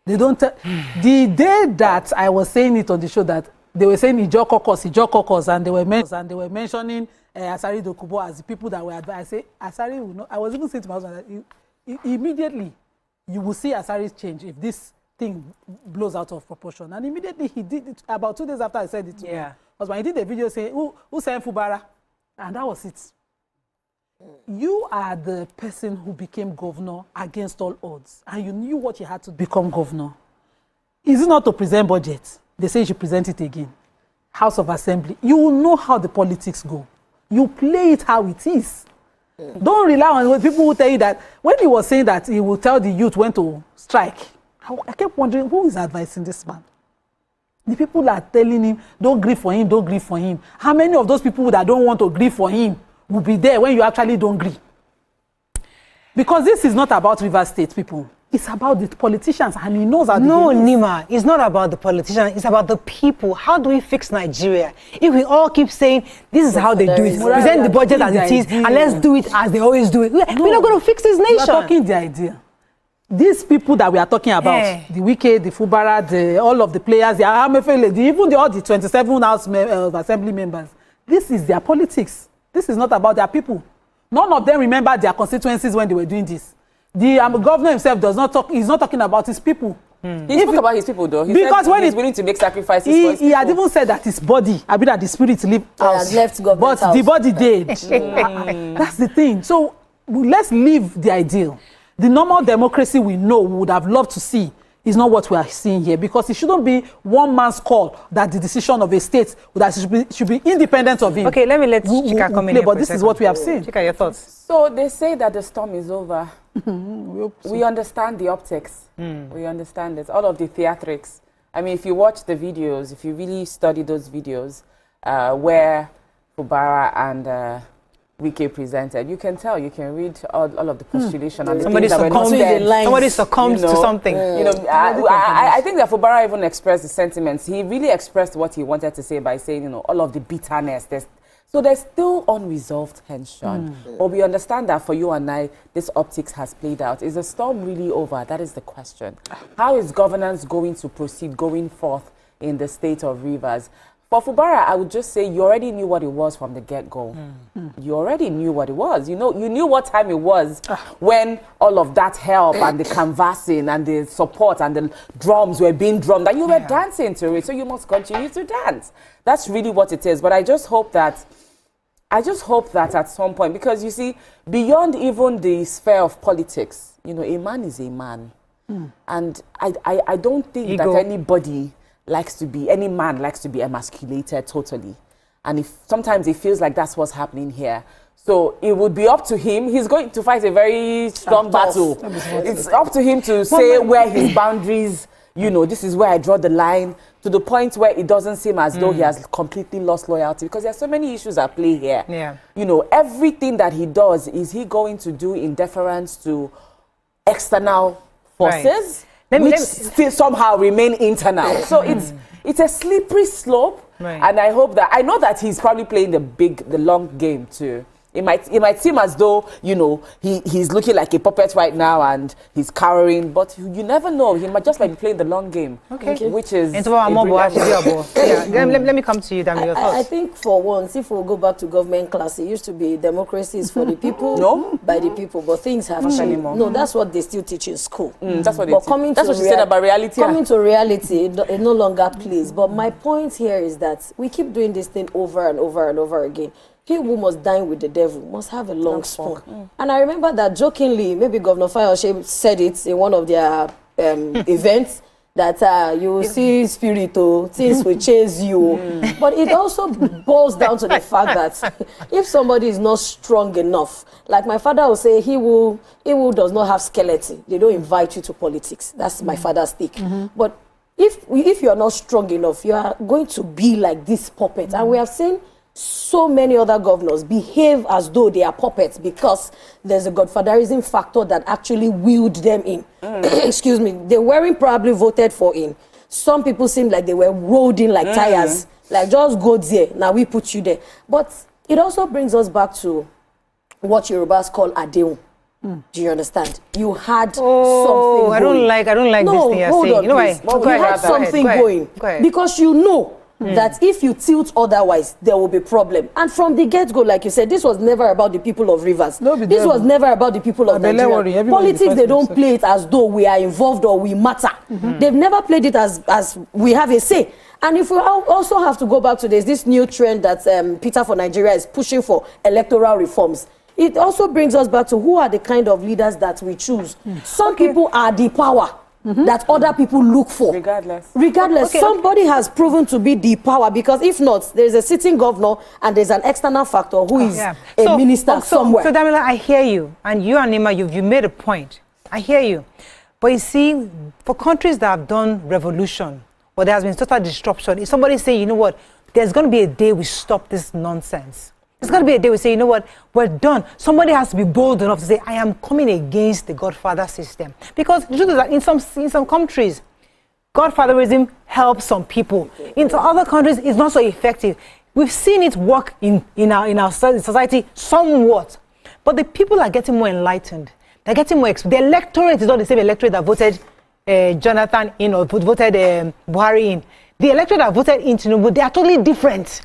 They don't the day that I was saying it on the show that they were saying Ijo caucus, and they were mentioning Asari Dokubo as the people that were advised. I say Asari will know. I was even saying to my husband that immediately you will see Asari's change if this thing blows out of proportion. And immediately he did it. About 2 days after I said it to him, husband, he did a video saying, who sent Fubara? And that was it. You are the person who became governor against all odds, and you knew what you had to become governor. Is it not to present budget? They say you should present it again. House of Assembly. You will know how the politics go. You play it how it is. Don't rely on people who tell you that. When he was saying that he will tell the youth when to strike, I kept wondering, who is advising this man? The people are telling him, don't grieve for him, don't grieve for him. How many of those people that don't want to grieve for him will be there when you actually don't grieve? Because this is not about River State people. It's about the politicians, and he knows how to do it. No, Nima, it's not about the politicians. It's about the people. How do we fix Nigeria? If we all keep saying, this is how they do it, present the budget as it is, and let's do it as they always do it. We're not going to fix this nation. We're talking the idea. These people that we are talking about, the Wike, the Fubara, all of the players, the Amefele, even all the 27 House Assembly members, this is their politics. This is not about their people. None of them remember their constituencies when they were doing this. The governor himself does not talk. He's not talking about his people. He spoke about his people, though. He because said when he's willing to make sacrifices for his he had even said that his body, I mean that the spirit left house, but house. the body did. That's the thing. So let's leave the ideal. The normal democracy we know, we would have loved to see, is not what we are seeing here, because it shouldn't be one man's call that the decision of a state that should be independent of him. Okay, let Chika come in here. But this is what we have seen. Chika, your thoughts? So they say that the storm is over. We understand the optics. We understand it. All of the theatrics. I mean, if you watch the videos, if you really study those videos where Fubara and Wike presented, you can tell, you can read all of the postulation and the somebody succumbs to something. You know, I think that Fubara even expressed the sentiments. He really expressed what he wanted to say by saying, you know, all of the bitterness. So there's still unresolved tension. But we understand that for you and I, this optics has played out. Is the storm really over? That is the question. How is governance going to proceed going forth in the state of Rivers? For Fubara, I would just say you already knew what it was from the get-go. You already knew what it was. You knew what time it was when all of that help and the canvassing and the support and the drums were being drummed, and you were dancing to it. So you must continue to dance. That's really what it is. But I just hope that at some point, because you see, beyond even the sphere of politics, you know, a man is a man. And I don't think that any man likes to be emasculated totally. And sometimes it feels like that's what's happening here. So it would be up to him. He's going to fight a very strong battle. It's up to him to say where his boundaries, you know, this is where I draw the line, to the point where it doesn't seem as though he has completely lost loyalty, because there's so many issues at play here. Yeah. You know, everything that he does, is he going to do in deference to external forces, which still somehow remain internal? So it's a slippery slope. And I hope that, I know that he's probably playing the long game too. It might seem as though, you know, he's looking like a puppet right now and he's cowering, but you never know. He might just be playing the long game, which is... Let me come to you, Dami. I think for once, if we'll go back to government class, it used to be democracy is for the people, by the people, but things have changed. No, that's what they still teach in school. That's what they teach. That's what she said about reality. Coming to reality, it no longer plays. But my point here is that we keep doing this thing over and over and over again. He who must dine with the devil must have a long spoon. And I remember that jokingly, maybe Governor Fayoshe said it in one of their events, that you will see spirit, things will chase you. But it also boils down to the fact that if somebody is not strong enough, like my father will say, he who does not have skeleton, they don't invite you to politics. That's my father's take. But if you are not strong enough, you are going to be like this puppet. And we have seen so many other governors behave as though they are puppets because there's a godfatherism factor that actually wheeled them in. Excuse me. They weren't probably voted for in. Some people seem like they were rolled in like tires. Like, just go there. Now we put you there. But it also brings us back to what Yorubas call adeun. Do you understand? You had something going. I don't like this thing you're saying. You know why? You had something going. Because you know that if you tilt otherwise, there will be problem. And from the get-go, like you said, this was never about the people of Rivers. This was never about the people of Nigeria. Politics, they don't play it as though we are involved or we matter. They've never played it as we have a say. And if we also have to go back to this new trend that Peter for Nigeria is pushing for, electoral reforms, it also brings us back to who are the kind of leaders that we choose. Some people are the power that other people look for. Regardless. Somebody has proven to be the power, because if not, there's a sitting governor and there's an external factor who is a minister somewhere. So Damila, I hear you. And you and Nima, you made a point. I hear you. But you see, for countries that have done revolution, or there has been total disruption, if somebody say, you know what, there's going to be a day we stop this nonsense. There's going to be a day we say, you know what, we're done. Somebody has to be bold enough to say, I am coming against the Godfather system. Because the truth is that in some countries, Godfatherism helps some people. In some other countries, it's not so effective. We've seen it work in our society somewhat. But the people are getting more enlightened. They're getting more The electorate is not the same electorate that voted Jonathan in or voted Buhari in. The electorate that voted in Tinubu, they are totally different.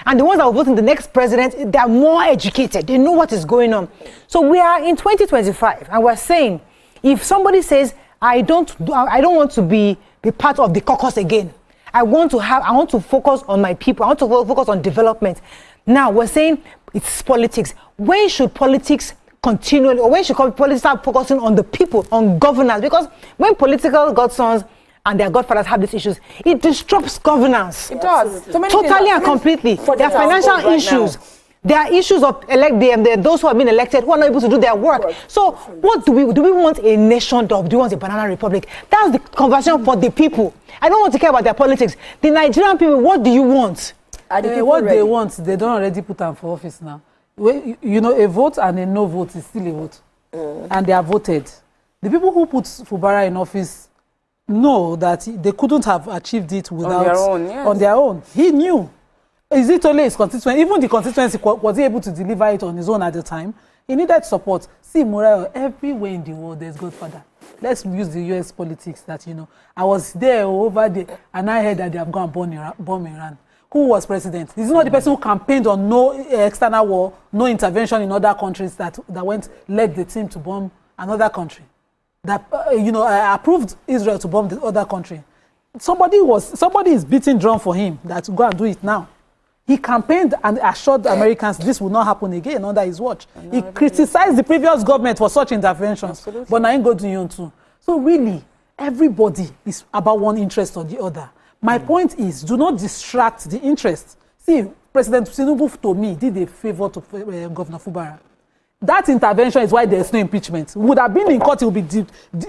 And the ones that are voting the next president, they are more educated. They know what is going on. So we are in 2025, and we're saying, if somebody says, I don't want to be part of the caucus again. I want to focus on my people. I want to focus on development. Now we're saying it's politics. When should politics continually, or when should politics start focusing on the people, on governance? Because when political godsons and their godfathers have these issues, it disrupts governance. It does. Totally and completely. There are financial issues. There are issues of those who have been elected who are not able to do their work. So what do we want a nation or do we want a banana republic? That's the conversation for the people. I don't want to care about their politics. The Nigerian people, what do you want? What they want, they don't already put them for office now. You know, a vote and a no vote is still a vote. And they are voted. The people who put Fubara in office know that they couldn't have achieved it without on their own. He knew. Is it only his constituency? Even the constituency, was he able to deliver it on his own at the time? He needed support. See, Morel, everywhere in the world there's Godfather. Let's use the US politics that, you know, I was there over there and I heard that they have gone and bomb Iran. Who was president? This is not the person who campaigned on no external war, no intervention in other countries that led the team to bomb another country. That approved Israel to bomb the other country. Somebody is beating drum for him that go and do it now. He campaigned and assured Americans this will not happen again under his watch. He criticized the previous government for such interventions. Absolutely. But now he go to you too. So really, everybody is about one interest or the other. My point is, do not distract the interest. See, President Tinubu, to me, did a favor to Governor Fubara. That intervention is why there's no impeachment. Would have been in court, he will be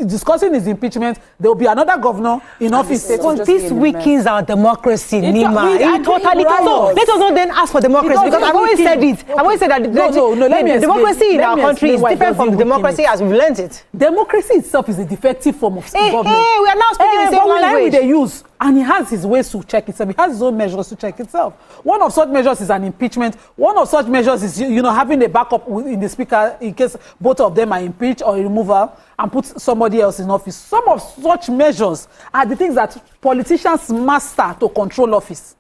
discussing his impeachment. There will be another governor in office. But this weakens our democracy, Nima. Totally. So let us not then ask for democracy, because I've always said it. I've always said that the democracy in our country is different from democracy as we've learned it. Democracy itself is a defective form of government. We are now speaking the same language. They use. And he has his ways to check itself. He has his own measures to check itself. One of such measures is an impeachment. One of such measures is, having a backup in the speaker in case both of them are impeached or removal and put somebody else in office. Some of such measures are the things that politicians master to control office.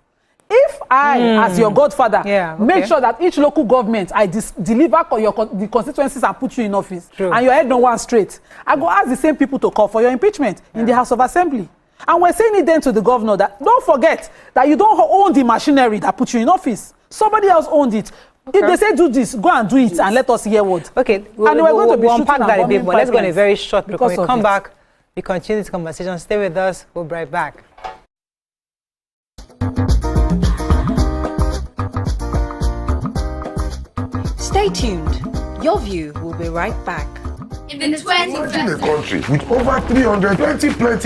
If I, as your godfather, make sure that each local government, I deliver the constituencies and put you in office, and your head no one straight, I go ask the same people to call for your impeachment in the House of Assembly. And we're saying it then to the governor that don't forget that you don't own the machinery that put you in office. Somebody else owned it. If they say do this, go and do it and let us hear what. Okay, we'll unpack that a bit, but let's go on a very short break. When we come back, we continue this conversation. Stay with us. We'll be right back. Stay tuned. Your view will be right back. In a country with over 300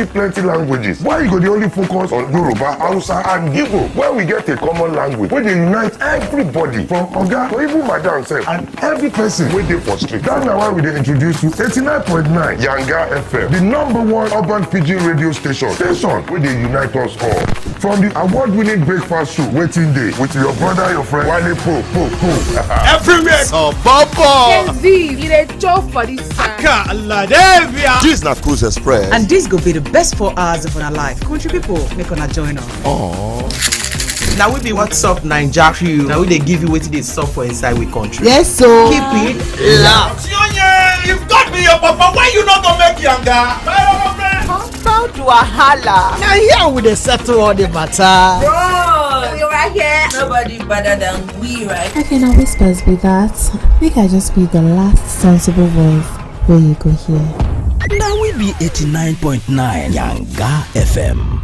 plenty languages, why you go the only focus on Yoruba, Hausa and Igbo, where we get a common language where they unite everybody from Oga to even Madam sef and every person wey dey for street. That's why we dey introduce you 89.9 Yanga FM, the #1 urban pidgin radio station wey dey unite us all. From the award-winning breakfast show Wetin Dey with your brother, your friend Wale Po. Everywhere. So Bobo. You dey chop for this side. This na Cruise Express. And this go be the best 4 hours of our life. Country people, make una join us. Now we be What's Up Naija crew. Now we dey give you wetin dey sup for inside we country. Yes, so keep it loud. If God be your papa, why you not gonna make Yanga? Compound wahala. Now here we dey settle all the matter. Bro, we right here. Nobody better than we, right? Okay, now whispers be that. Make I just be the last sensible voice where you go hear. Now we be 89.9 Yanga FM.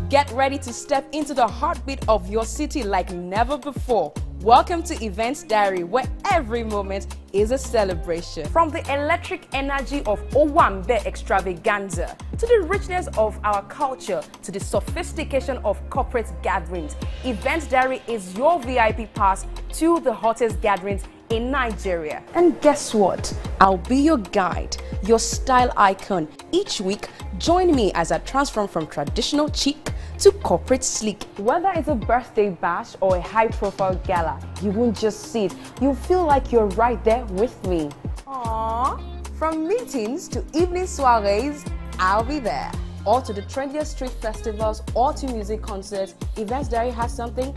Get ready to step into the heartbeat of your city like never before. Welcome to Events Diary, where every moment is a celebration. From the electric energy of Owambe extravaganza, to the richness of our culture, to the sophistication of corporate gatherings, Events Diary is your VIP pass to the hottest gatherings in Nigeria. And guess what? I'll be your guide, your style icon. Each week, join me as I transform from traditional chic to corporate sleek. Whether it's a birthday bash or a high-profile gala, you won't just see it. You'll feel like you're right there with me. Aww. From meetings to evening soirees, I'll be there. Or to the trendiest street festivals or to music concerts, Events Diary has something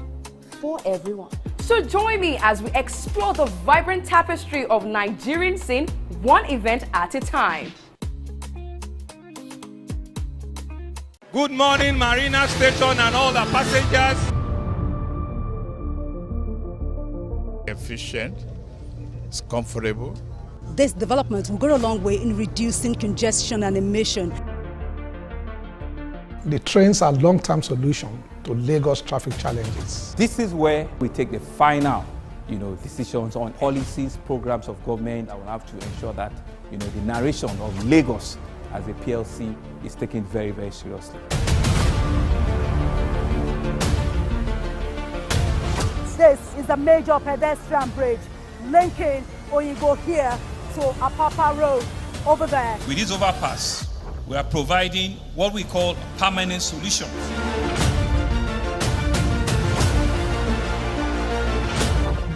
for everyone. So join me as we explore the vibrant tapestry of Nigerian scene, one event at a time. Good morning, Marina Station and all the passengers. Efficient, it's comfortable. This development will go a long way in reducing congestion and emission. The trains are long-term solution to Lagos traffic challenges. This is where we take the final, decisions on policies, programs of government. I will have to ensure that, the narration of Lagos as a PLC is taken very, very seriously. This is a major pedestrian bridge linking Oyinbo here to Apapa Road over there. With this overpass, we are providing what we call permanent solutions.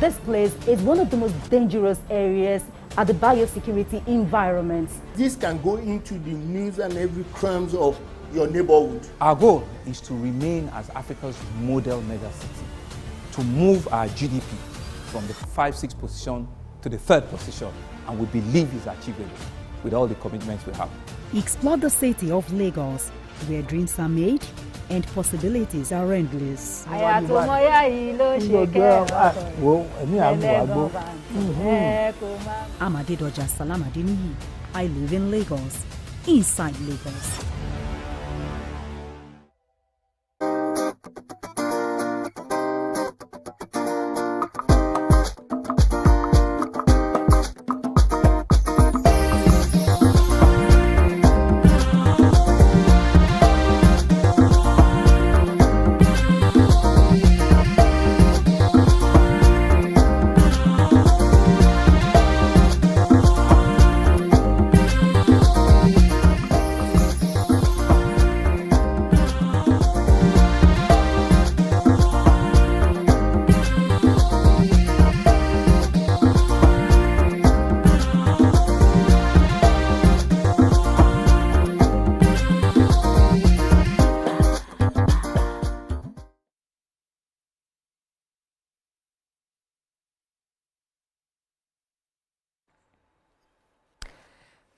This place is one of the most dangerous areas at the biosecurity environment. This can go into the news and every crimes of your neighborhood. Our goal is to remain as Africa's model megacity, to move our GDP from the 5-6 position to the 3rd position, and we believe it's achievable with all the commitments we have. Explore the city of Lagos, where dreams are made and possibilities are endless. I'm Adedoja Salamadini. I live in Lagos, inside Lagos.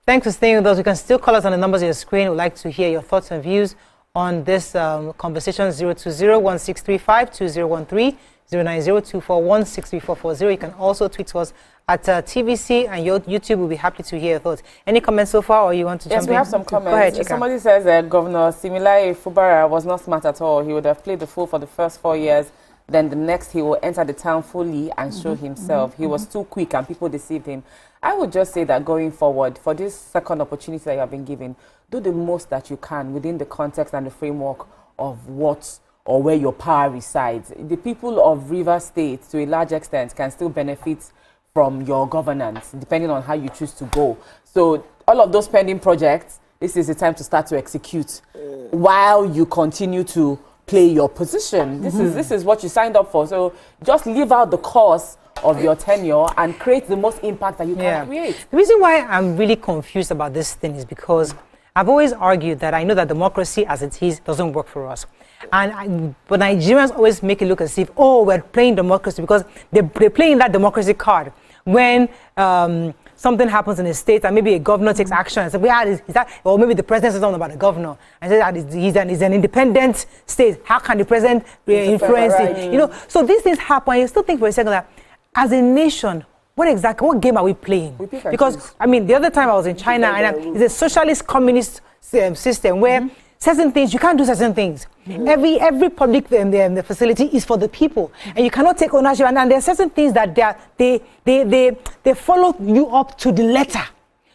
Thanks for staying with us. You can still call us on the numbers on your screen. We'd like to hear your thoughts and views on this conversation. 020-1635-2013, 090-241-63440. You can also tweet us at TVC, and your YouTube will be happy to hear your thoughts. Any comments so far, or you want to jump in? Yes, we have some comments. Go ahead, Chika. Somebody says that Governor Wike and Fubara was not smart at all. He would have played the fool for the first 4 years. Then the next, he will enter the town fully and show himself. He was too quick and people deceived him. I would just say that going forward, for this second opportunity that you have been given, do the most that you can within the context and the framework of what or where your power resides. The people of Rivers State, to a large extent, can still benefit from your governance, depending on how you choose to go. So all of those pending projects, this is the time to start to execute while you continue to play your position. This is what you signed up for. So just live out the course of your tenure and create the most impact that you can create. The reason why I'm really confused about this thing is because I've always argued that I know that democracy as it is doesn't work for us. But Nigerians always make it look as if, oh, we're playing democracy, because they're playing that democracy card when something happens in a state and maybe a governor takes action and says, is that, or maybe the president says something about the governor and says that he's an independent state. How can the president influence it? You know, so these things happen. And you still think for a second that as a nation, what game are we playing? Because, I mean, the other time I was in China, and it's a socialist communist system where certain things, you can't do certain things. Every public the facility is for the people, and you cannot take ownership. And there are certain things that they follow you up to the letter.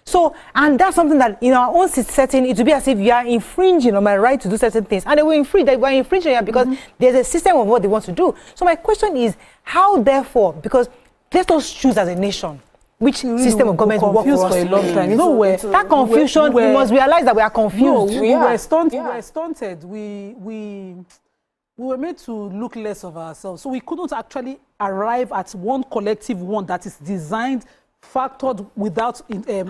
So, and that's something that in our own setting, it would be as if you are infringing on my right to do certain things, and they will infringe. They were infringing because there's a system of what they want to do. So my question is, how therefore? Because let us choose as a nation which system of government will work for us. For a long time. You know, that confusion, we must realize that we are confused. No, we were stunted. We were made to look less of ourselves. So we couldn't actually arrive at one collective one that is designed, factored without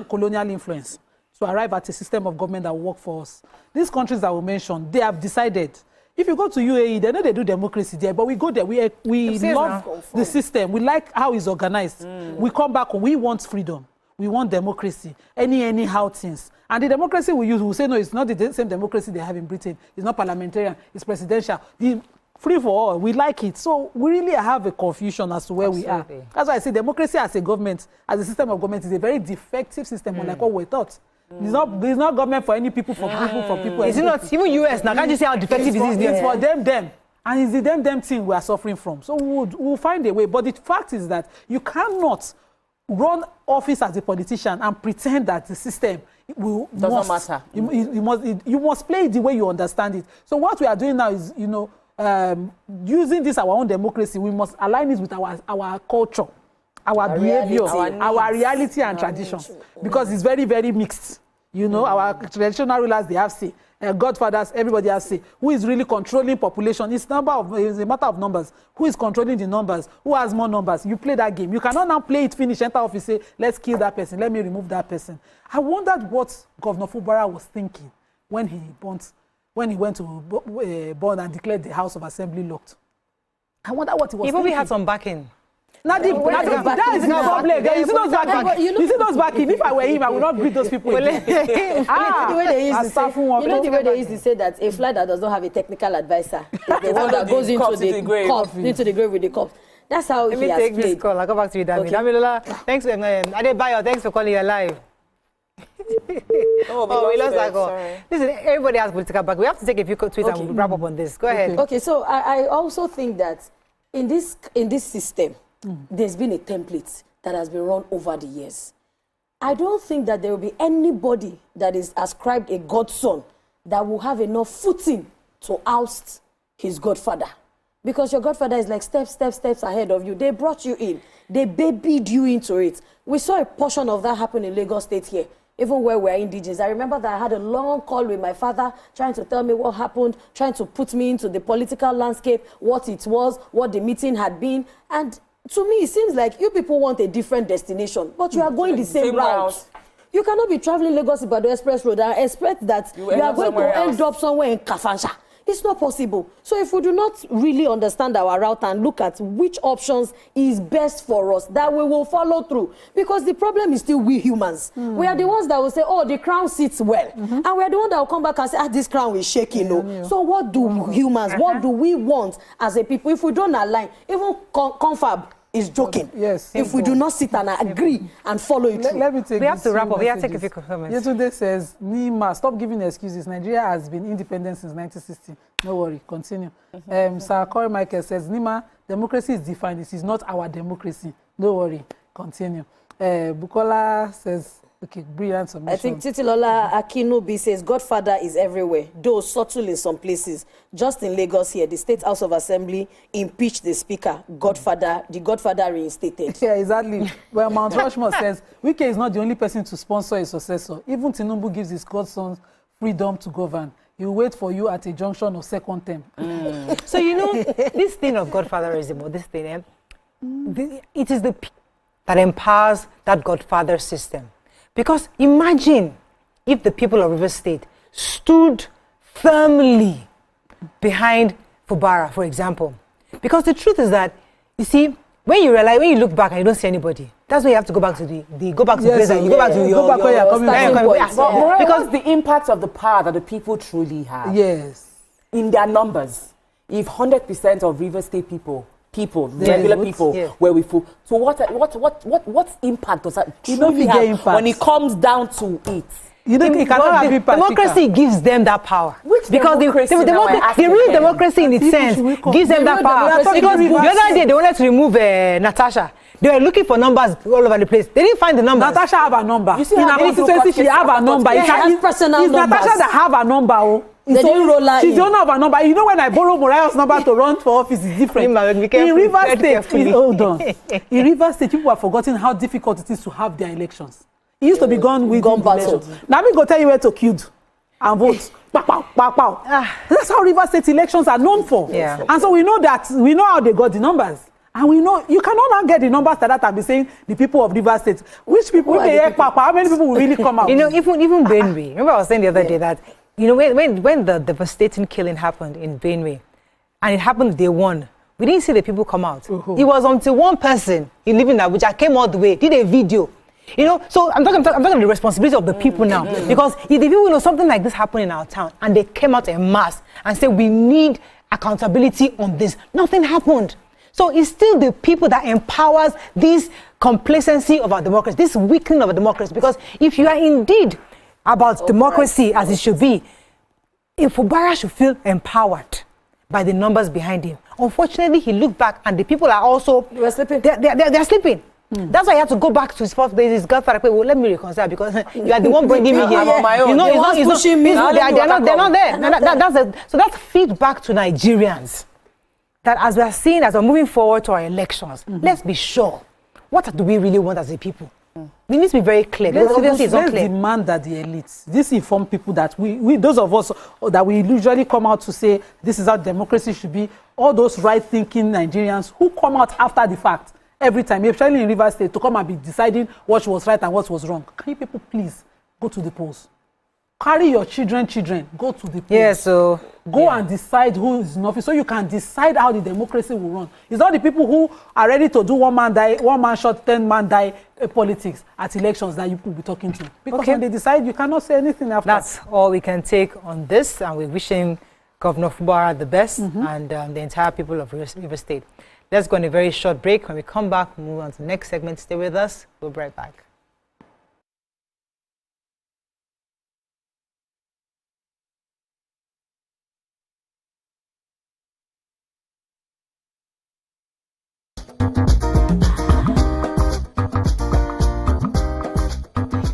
colonial influence, to arrive at a system of government that will work for us. These countries that we mentioned, they have decided. If you go to UAE, they know they do democracy there, but we go there, we love the system. We like how it's organized. We come back, we want freedom. We want democracy. Anyhow things. And the democracy we use, we say, no, it's not the same democracy they have in Britain. It's not parliamentarian, it's presidential. The free for all, we like it. So we really have a confusion as to where we are. That's why I say democracy as a government, as a system of government, is a very defective system, unlike what we thought. It's not government for any people, for people. Is it not? Even US now, can't you see how defective it is? It's for them. And it's the them thing we are suffering from. So we'll find a way. But the fact is that you cannot run office as a politician and pretend that the system doesn't matter. You must play it the way you understand it. So what we are doing now is, using this our own democracy, we must align it with our culture, our behavior, our reality and tradition, because it's very, very mixed. Our traditional rulers, they have say, godfathers, everybody has say. Who is really controlling population? It's a matter of numbers. Who is controlling the numbers? Who has more numbers? You play that game. You cannot now play it, finish, enter office, say, let's kill that person, let me remove that person. I wondered what Governor Fubara was thinking when he went to Bond and declared the House of Assembly locked. I wonder what he was thinking. He probably had some backing. That is the problem. You see those backing. You see those backing. If I were him, I would not greet those people. The way they used to say that a fly that does not have a technical advisor is the one that goes into the grave with the cup. That's how he has played. Let me take this call. I'll come back to you, Dami. Damilola, thanks. Adebayo, thanks for calling. You're live. We lost that call. Listen, everybody has political back. We have to take a few tweets and we'll wrap up on this. Go ahead. Okay, so I also think that in this system, there's been a template that has been run over the years. I don't think that there will be anybody that is ascribed a godson that will have enough footing to oust his godfather. Because your godfather is like steps ahead of you. They brought you in. They babied you into it. We saw a portion of that happen in Lagos State here, even where we're indigenous. I remember that I had a long call with my father trying to tell me what happened, trying to put me into the political landscape, what it was, what the meeting had been. And to me, it seems like you people want a different destination, but you are going the same route. You cannot be traveling Lagos by the express road and expect that you are going to end up somewhere in Kafansha. It's not possible. So if we do not really understand our route and look at which options is best for us, that we will follow through. Because the problem is still we humans. We are the ones that will say, oh, the crown sits well. And we are the ones that will come back and say, this crown is shaking. So what do humans, what do we want as a people? If we don't align, even confab is joking. Yes. If we do not sit and agree and follow it through. Let me take We have to wrap up. We have to messages. take a few comments. Yesterday says, Nima, stop giving excuses. Nigeria has been independent since 1960. No worry, continue. Sir Corey Michael says, Nima, democracy is defined. This is not our democracy. No worry, continue. Bukola says, okay, brilliant submission. I think Titilola Akinubi says, Godfather is everywhere, though subtle in some places. Just in Lagos here, the State House of Assembly impeached the speaker, the Godfather reinstated. Yeah, exactly. Well, Mount Rushmore says, Wike is not the only person to sponsor a successor. Even Tinubu gives his godson freedom to govern. He will wait for you at a junction of second term. So, you know, this thing of Godfatherism, or this thing, it is the that empowers that Godfather system. Because imagine if the people of River State stood firmly behind Fubara, for example. Because the truth is that, you see, when you look back and you don't see anybody, that's why you have to go back to the place that you go back to your where you're coming from. Because the impact of the power that the people truly have. Yes. In their numbers. If 100% of River State people, regular people, where we feel. So what impact does that truly have when it comes down to it? You don't think democracy gives them that power. Because the real democracy in its sense gives them that power. Because the other day they wanted to remove Natasha. They were looking for numbers all over the place. They didn't find the numbers. Natasha have a number. In her constituency, she have a number. It's Natasha that have a number. They didn't roll her she don't have a number. You know, when I borrow Morayo's number to run for office, it's different. In River State, hold on. In River State, people have forgotten how difficult it is to have their elections. It used to be gone with elections. Now we go tell you where to queue and vote. That's how River State elections are known for. Yeah. And so we know how they got the numbers. And we know you cannot now get the numbers that are be saying the people of River State. Which people will hear Papa? How many people will really come out? You know, even Benue. Remember I was saying the other day that, you know, when the devastating killing happened in Benue, and it happened day one, we didn't see the people come out. It was until one person in living in Abuja came all the way, did a video. You know, so I'm talking the responsibility of the people now. Because if the people know something like this happened in our town and they came out en masse and said we need accountability on this, nothing happened. So it's still the people that empowers this complacency of our democracy, this weakening of our democracy. Because if you are indeed about democracy as it should be, if Fubara should feel empowered by the numbers behind him. Unfortunately, he looked back and the people are also sleeping. They're sleeping. That's why I have to go back to his first place. His Godfather, well, let me reconcile because you are the one bringing me here. You know, it's not pushing me. They're not there. So that's feedback to Nigerians. That as we are seeing, as we're moving forward to our elections, let's be sure. What do we really want as a people? We need to be very clear. Let's demand that the elites, these informed people that we those of us that we usually come out to say this is how democracy should be, all those right-thinking Nigerians who come out after the fact every time, especially in River State, to come and be deciding what was right and what was wrong. Can you people please go to the polls? Carry your children, go to the polls. Yeah, so go and decide who is in office so you can decide how the democracy will run. It's not the people who are ready to do one man shot, 10 man die politics at elections that you could be talking to. Because when they decide, you cannot say anything after. That's all we can take on this, and we're wishing Governor Fubara the best and the entire people of River State. Let's go on a very short break. When we come back, we'll move on to the next segment. Stay with us. We'll be right back.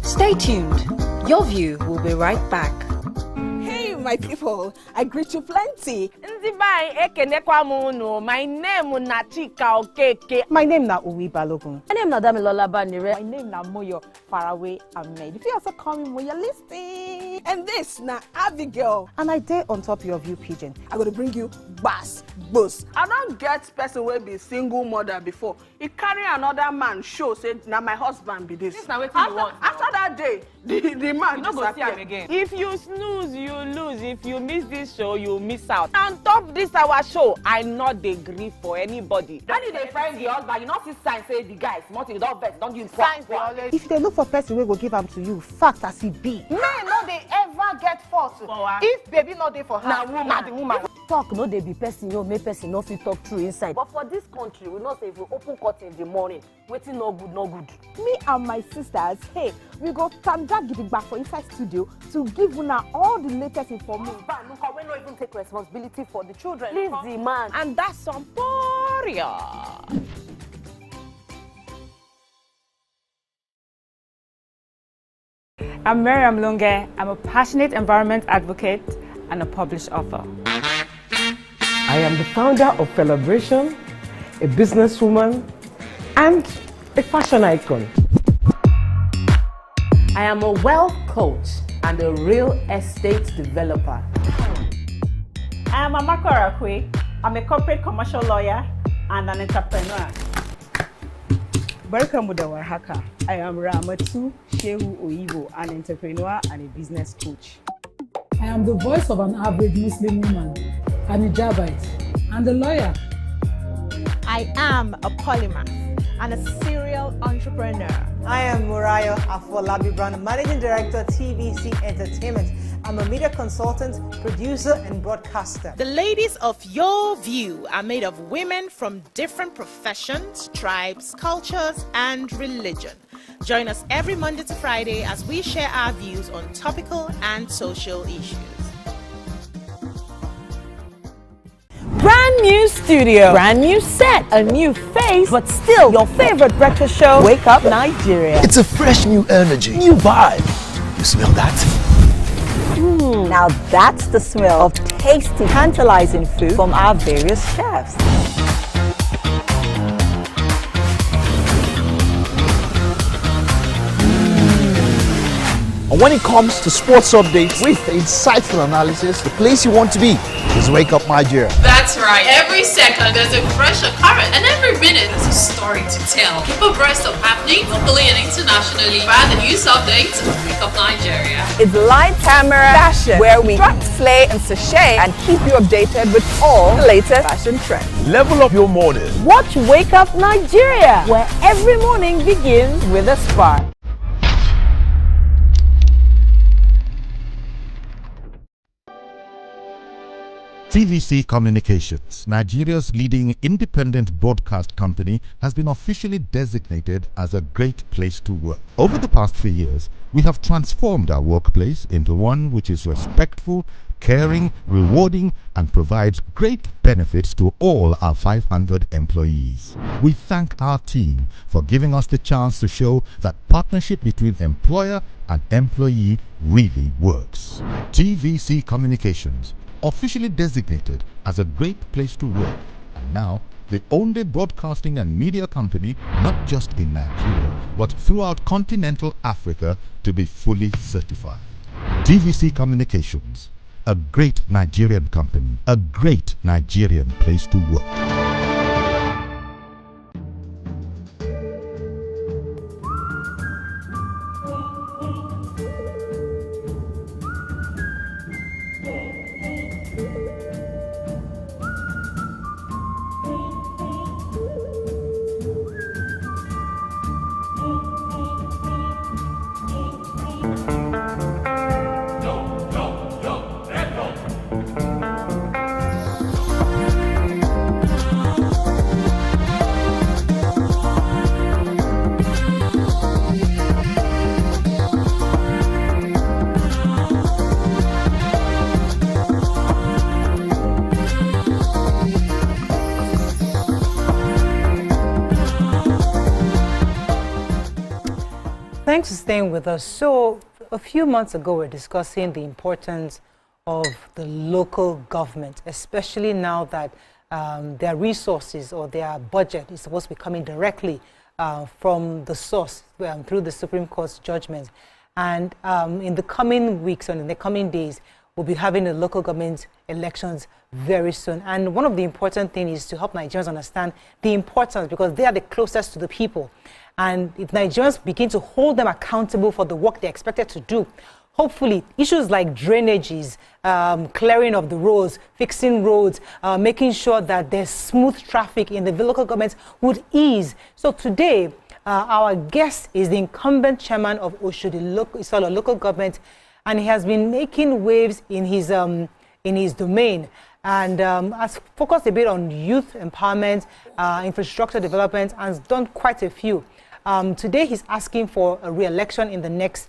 Stay tuned. Your view will be right back. Hey, my people, I greet you plenty. My name is Nachika Okeke. My name is Uwi Balogun. My name is Damilola Banire. My name is Moyo Faraway Ahmed. If you also call me Moyo, listen. And this na Abigail. And I dare on top of your view pigeon. I'm going to bring you bass, boost. I don't get person will be single mother before. He carry another man show say now my husband be this. This now what you want. After that another day, the man No go see am again. If you snooze, you lose. If you miss this show, you miss out. On top this our show, I not dey gree for anybody. When you dey find the husband, you not see sign say the guy smart, you don't vex, don't give Signs dey always. If they look for person wey go give am to you, fact as e be. Men no dey ever get fault. If baby no dey for her, na the woman. Talk no dey be person yo, make person no fit talk true inside. But for this country, we know say if we open curtain in the morning, wetin no good, no good. Me and my sisters, hey, we go tanda gidigba for inside studio to give una all the latest information. Banuka, we no even take responsibility for the children. Leave the man. And that's some poria. I'm Miriam Lunge. I'm a passionate environment advocate and a published author. I am the founder of Celebration, a businesswoman, and a fashion icon. I am a wealth coach and a real estate developer. I am Amako Arakwe. I'm a corporate commercial lawyer and an entrepreneur. Barkamu da warhaka. I am Ramatu Shehu Oyibo, an entrepreneur and a business coach. I am the voice of an average Muslim woman, an hijabite, and a lawyer. I am a polymath and a serial entrepreneur. I am Murayo Afolabi Brown, Managing Director, TVC Entertainment. I'm a media consultant, producer, and broadcaster. The ladies of Your View are made of women from different professions, tribes, cultures, and religion. Join us every Monday to Friday as we share our views on topical and social issues. Brand new studio, brand new set, a new face, but still your favorite breakfast show, Wake Up Nigeria. It's a fresh new energy, new vibe. You smell that? Now that's the smell of tasty, tantalizing food from our various chefs. And when it comes to sports updates with insightful analysis, the place you want to be is Wake Up Nigeria. That's right. Every second there's a fresh occurrence, and every minute there's a story to tell. Keep abreast of happening locally and internationally via the news updates of Wake Up Nigeria. It's light, camera, fashion, where we strut, slay, and sashay, and keep you updated with all the latest fashion trends. Level up your morning. Watch Wake Up Nigeria, where every morning begins with a spark. TVC Communications, Nigeria's leading independent broadcast company, has been officially designated as a great place to work. Over the past 3 years, we have transformed our workplace into one which is respectful, caring, rewarding, and provides great benefits to all our 500 employees. We thank our team for giving us the chance to show that partnership between employer and employee really works. TVC Communications, officially designated as a great place to work, and now the only broadcasting and media company not just in Nigeria but throughout continental Africa to be fully certified. TVC Communications, a great Nigerian company, a great Nigerian place to work. Thanks for staying with us. So, a few months ago, we were discussing the importance of the local government, especially now that their resources or their budget is supposed to be coming directly from the source through the Supreme Court's judgments. And in the coming weeks and in the coming days, we'll be having the local government elections very soon. And one of the important things is to help Nigerians understand the importance, because they are the closest to the people. And if Nigerians begin to hold them accountable for the work they're expected to do, hopefully issues like drainages, clearing of the roads, fixing roads, making sure that there's smooth traffic in the local governments would ease. So today, our guest is the incumbent chairman of Oshodi local government, and he has been making waves in his domain, and has focused a bit on youth empowerment, infrastructure development, and has done quite a few. Today, he's asking for a re-election in the next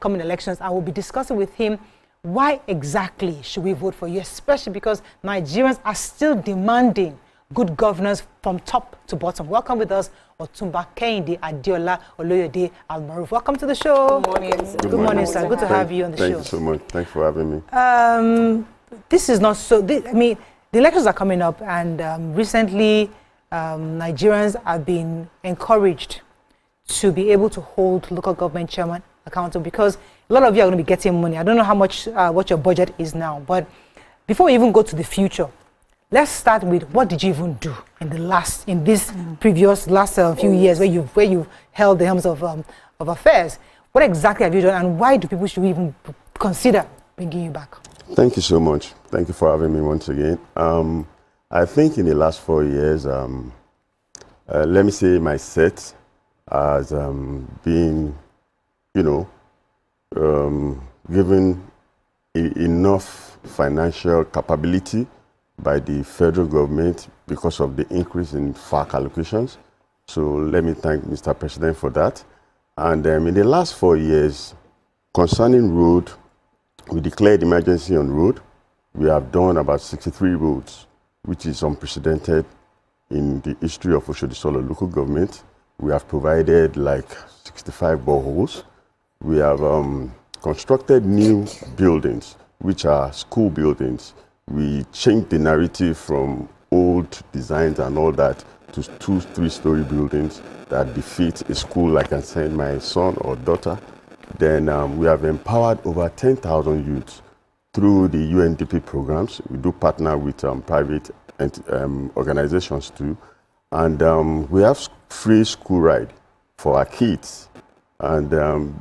coming elections. I will be discussing with him why exactly should we vote for you, especially because Nigerians are still demanding good governance from top to bottom. Welcome with us, Otumba Kehinde Adeola Oloyede Almaroof. Welcome to the show. Good morning. Good morning, sir. Good to have you on the show. Thank you so much. Thanks for having me. This is not so. I mean, the elections are coming up, and recently Nigerians have been encouraged to be able to hold local government chairman accountable, because a lot of you are going to be getting money. I don't know how much what your budget is now, but before we even go to the future, let's start with what did you even do in this previous few years where you've held the helms of affairs. What exactly have you done, and why do people should even consider bringing you back? Thank you so much. Thank you for having me once again. I think in the last 4 years, let me say my set has been, given enough financial capability by the federal government because of the increase in FAC allocations. So let me thank Mr. President for that. And in the last 4 years, concerning road, we declared emergency on road. We have done about 63 roads, which is unprecedented in the history of Oshodi local government. We have provided like 65 boreholes. We have constructed new buildings, which are school buildings. We changed the narrative from old designs and all that to 2-3-story buildings that befit a school I can send my son or daughter. Then we have empowered over 10,000 youths through the UNDP programs. We do partner with private organizations too. And we have free school ride for our kids. And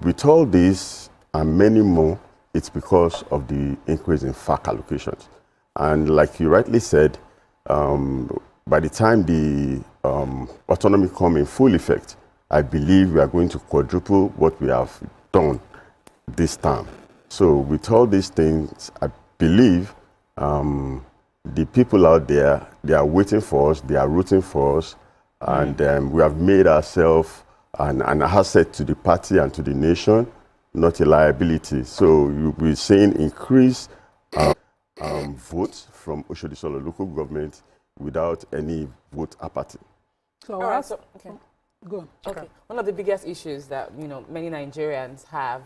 with all this and many more, it's because of the increase in FAC allocations. And like you rightly said, by the time the autonomy come in full effect, I believe we are going to quadruple what we have done this time. So with all these things, I believe the people out there, they are waiting for us, they are rooting for us, and we have made ourselves an asset to the party and to the nation, not a liability. So you'll be seeing increased votes from Oshodi local government without any vote apathy. So, okay. Go on. Okay. One of the biggest issues that many Nigerians have,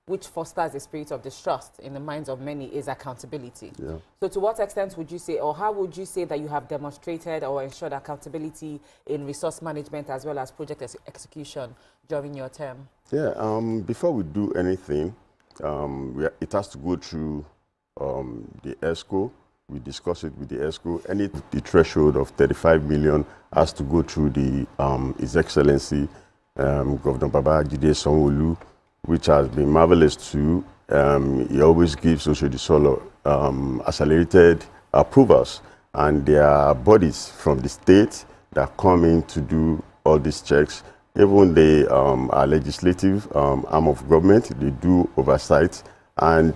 which fosters a spirit of distrust in the minds of many, is accountability. Yeah. So to what extent would you say, or how would you say that you have demonstrated or ensured accountability in resource management as well as project execution during your term? Yeah, before we do anything, it has to go through the ESCO. We discuss it with the ESCO. The threshold of 35 million has to go through the His Excellency Governor Babajide Sanwo-Olu, which has been marvelous too. He always gives Oshodi accelerated approvals, and there are bodies from the state that come in to do all these checks. Even our legislative arm of government, they do oversight, and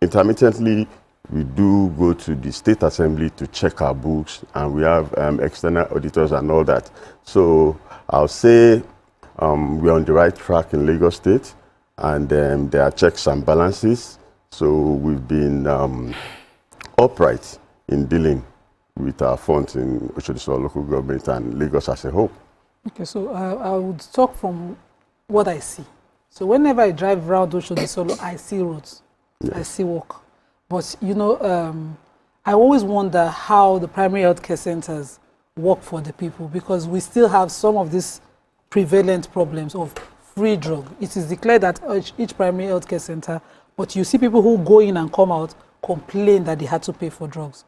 intermittently we do go to the State Assembly to check our books, and we have external auditors and all that. So I'll say we're on the right track in Lagos State, and there are checks and balances. So we've been upright in dealing with our funds in Oshodi local government and Lagos as a whole. Okay, so I would talk from what I see. So whenever I drive around Oshodi, I see roads, I see work. But I always wonder how the primary healthcare centers work for the people, because we still have some of these prevalent problems of free drug. It is declared that each primary healthcare center, but you see people who go in and come out complained that they had to pay for drugs.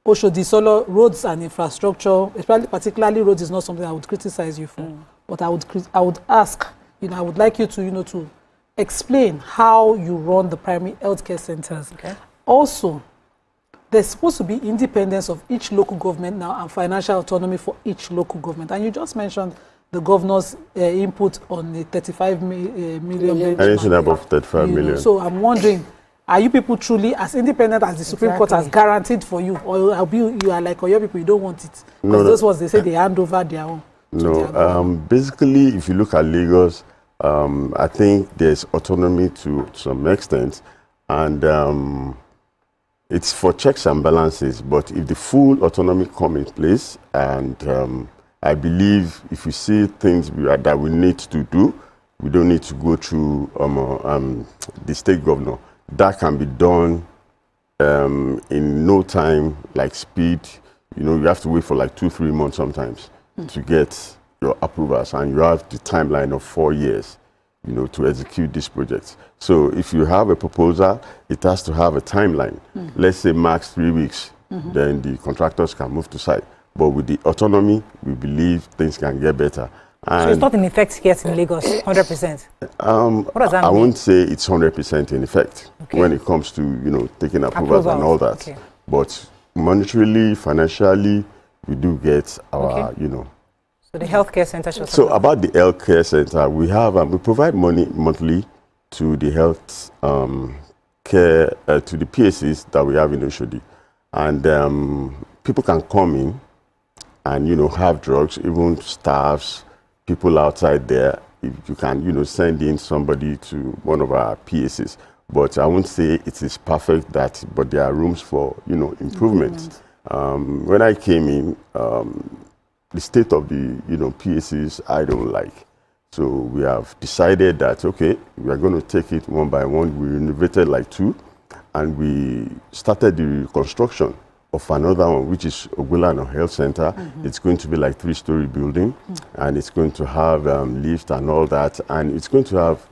Oshodi Solo, roads and infrastructure, especially particularly roads, is not something I would criticize you for. But I would ask, I would like you to, to explain how you run the primary healthcare centers. Okay. Also, there's supposed to be independence of each local government now and financial autonomy for each local government. And you just mentioned the governor's input on the 35 million. Anything above 35 million. So I'm wondering, are you people truly as independent as the Supreme Court has guaranteed for you? Or you are like your people, you don't want it? Because those ones, they say they hand over their own. No, basically, if you look at Lagos, I think there's autonomy to some extent. And it's for checks and balances. But if the full autonomy come in place, and I believe if we see things that we need to do, we don't need to go through the state governor. That can be done in no time, like speed. You have to wait for like 2-3 months sometimes to get your approvals, and you have the timeline of 4 years, to execute this project. So if you have a proposal, it has to have a timeline. Let's say max 3 weeks, then the contractors can move to site. But with the autonomy, we believe things can get better. And so it's not in effect yet in Lagos, 100%? What does that mean? I won't say it's 100% in effect when it comes to, taking approvals and all that. Okay. But monetarily, financially, we do get our, So the healthcare center should... So about the healthcare center, we have, we provide money monthly to the health care, to the PSCs that we have in Oshodi. And people can come in and, have drugs, even staffs, people outside there. If you can, send in somebody to one of our PSCs. But I won't say it is perfect, but there are rooms for, improvement. When I came in, the state of the, PSCs, I don't like. So we have decided that, okay, we are going to take it one by one. We renovated like 2, and we started the construction of another one, which is Ogulano Health Center. It's going to be like 3-story building, and it's going to have lift and all that, and it's going to have,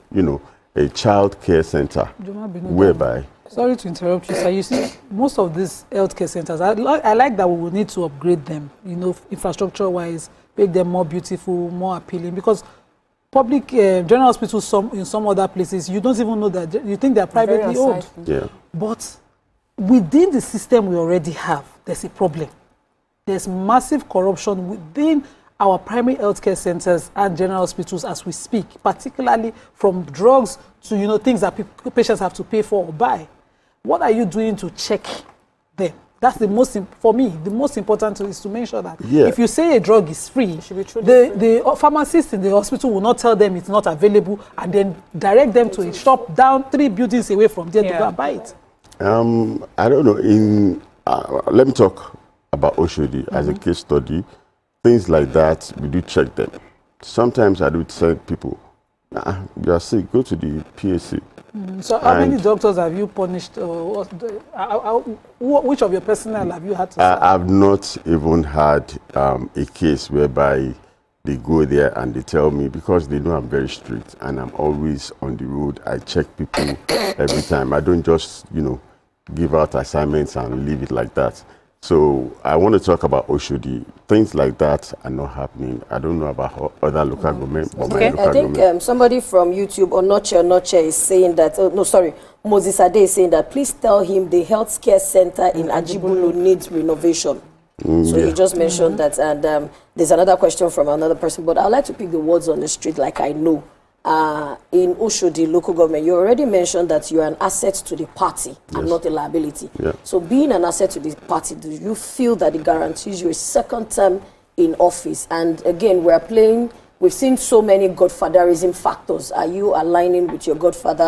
a child care center, whereby... Sorry to interrupt you, sir. You see, most of these healthcare centers, I like that we will need to upgrade them, infrastructure-wise, make them more beautiful, more appealing, because public general hospitals in some other places, you don't even know that, you think they're privately owned. Yeah. But within the system we already have, there's a problem. There's massive corruption within our primary healthcare centers and general hospitals as we speak, particularly from drugs to things that patients have to pay for or buy. What are you doing to check them? That's for me, the most important is to make sure that if you say a drug is free, the pharmacist in the hospital will not tell them it's not available and then direct them to a shop down 3 buildings away from there to go and buy it. I don't know. Let me talk about Oshodi as a case study. Things like that, we do check them. Sometimes I do tell people, you are sick, go to the PSC. So how many doctors have you punished? Which of your personnel have you had to serve? I've not even had a case whereby they go there and they tell me, because they know I'm very strict and I'm always on the road, I check people every time. I don't just, give out assignments and leave it like that. So I want to talk about Oshodi. Things like that are not happening. I don't know about other local government. I think somebody from YouTube, or Noche is saying that, Moses Ade is saying that, please tell him the healthcare center in Ajibulu needs renovation. So you just mentioned that, and there's another question from another person, but I'd like to pick the words on the street like I know. In Oshodi local government, you already mentioned that you are an asset to the party and not a liability. Yeah. So being an asset to the party, do you feel that it guarantees you a second term in office? And again, we've seen so many godfatherism factors. Are you aligning with your godfather?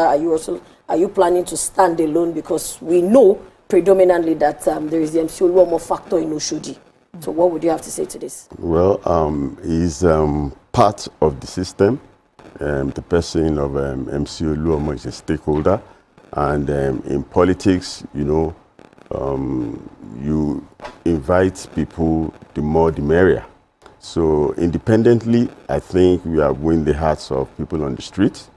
Are you planning to stand alone? Because we know predominantly that there is the MC Oluomo factor in Oshodi. So what would you have to say to this? Well, he's part of the system. The person of MC Oluomo is a stakeholder, and in politics, you invite people, the more the merrier. So independently, I think we have won the hearts of people on the street.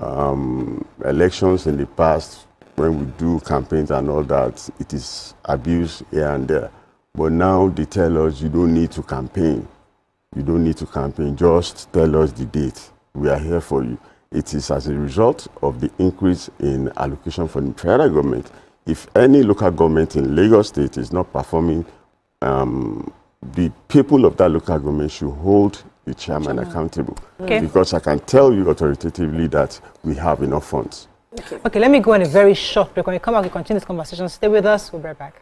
Elections in the past, when we do campaigns and all that, it is abuse here and there. But now they tell us you don't need to campaign. You don't need to campaign. Just tell us the date. We are here for you. It is as a result of the increase in allocation from the federal government. If any local government in Lagos State is not performing, the people of that local government should hold the chairman accountable. Okay. Because I can tell you authoritatively that we have enough funds. Okay, let me go on a very short break. When we come back, we continue this conversation. Stay with us. We'll be right back.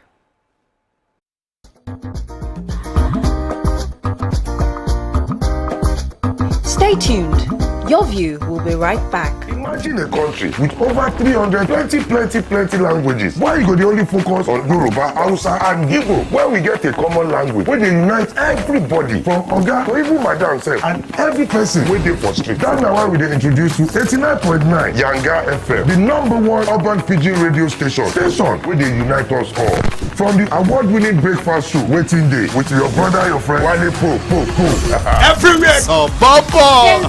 Stay tuned. Your view will be right back. Imagine a country with over 320 plenty languages. Why you go the only focus on Yoruba, Hausa and Igbo? Where we get a common language where they unite everybody from Oga to even Madam self and every person wey dey for street. That's why we dey introduce you 89.9 Yanga FM, the #1 urban pidgin radio station where they unite us all. From the award-winning breakfast show Waiting Day with your brother, your friend Wale Po. Everywhere. So Bobo.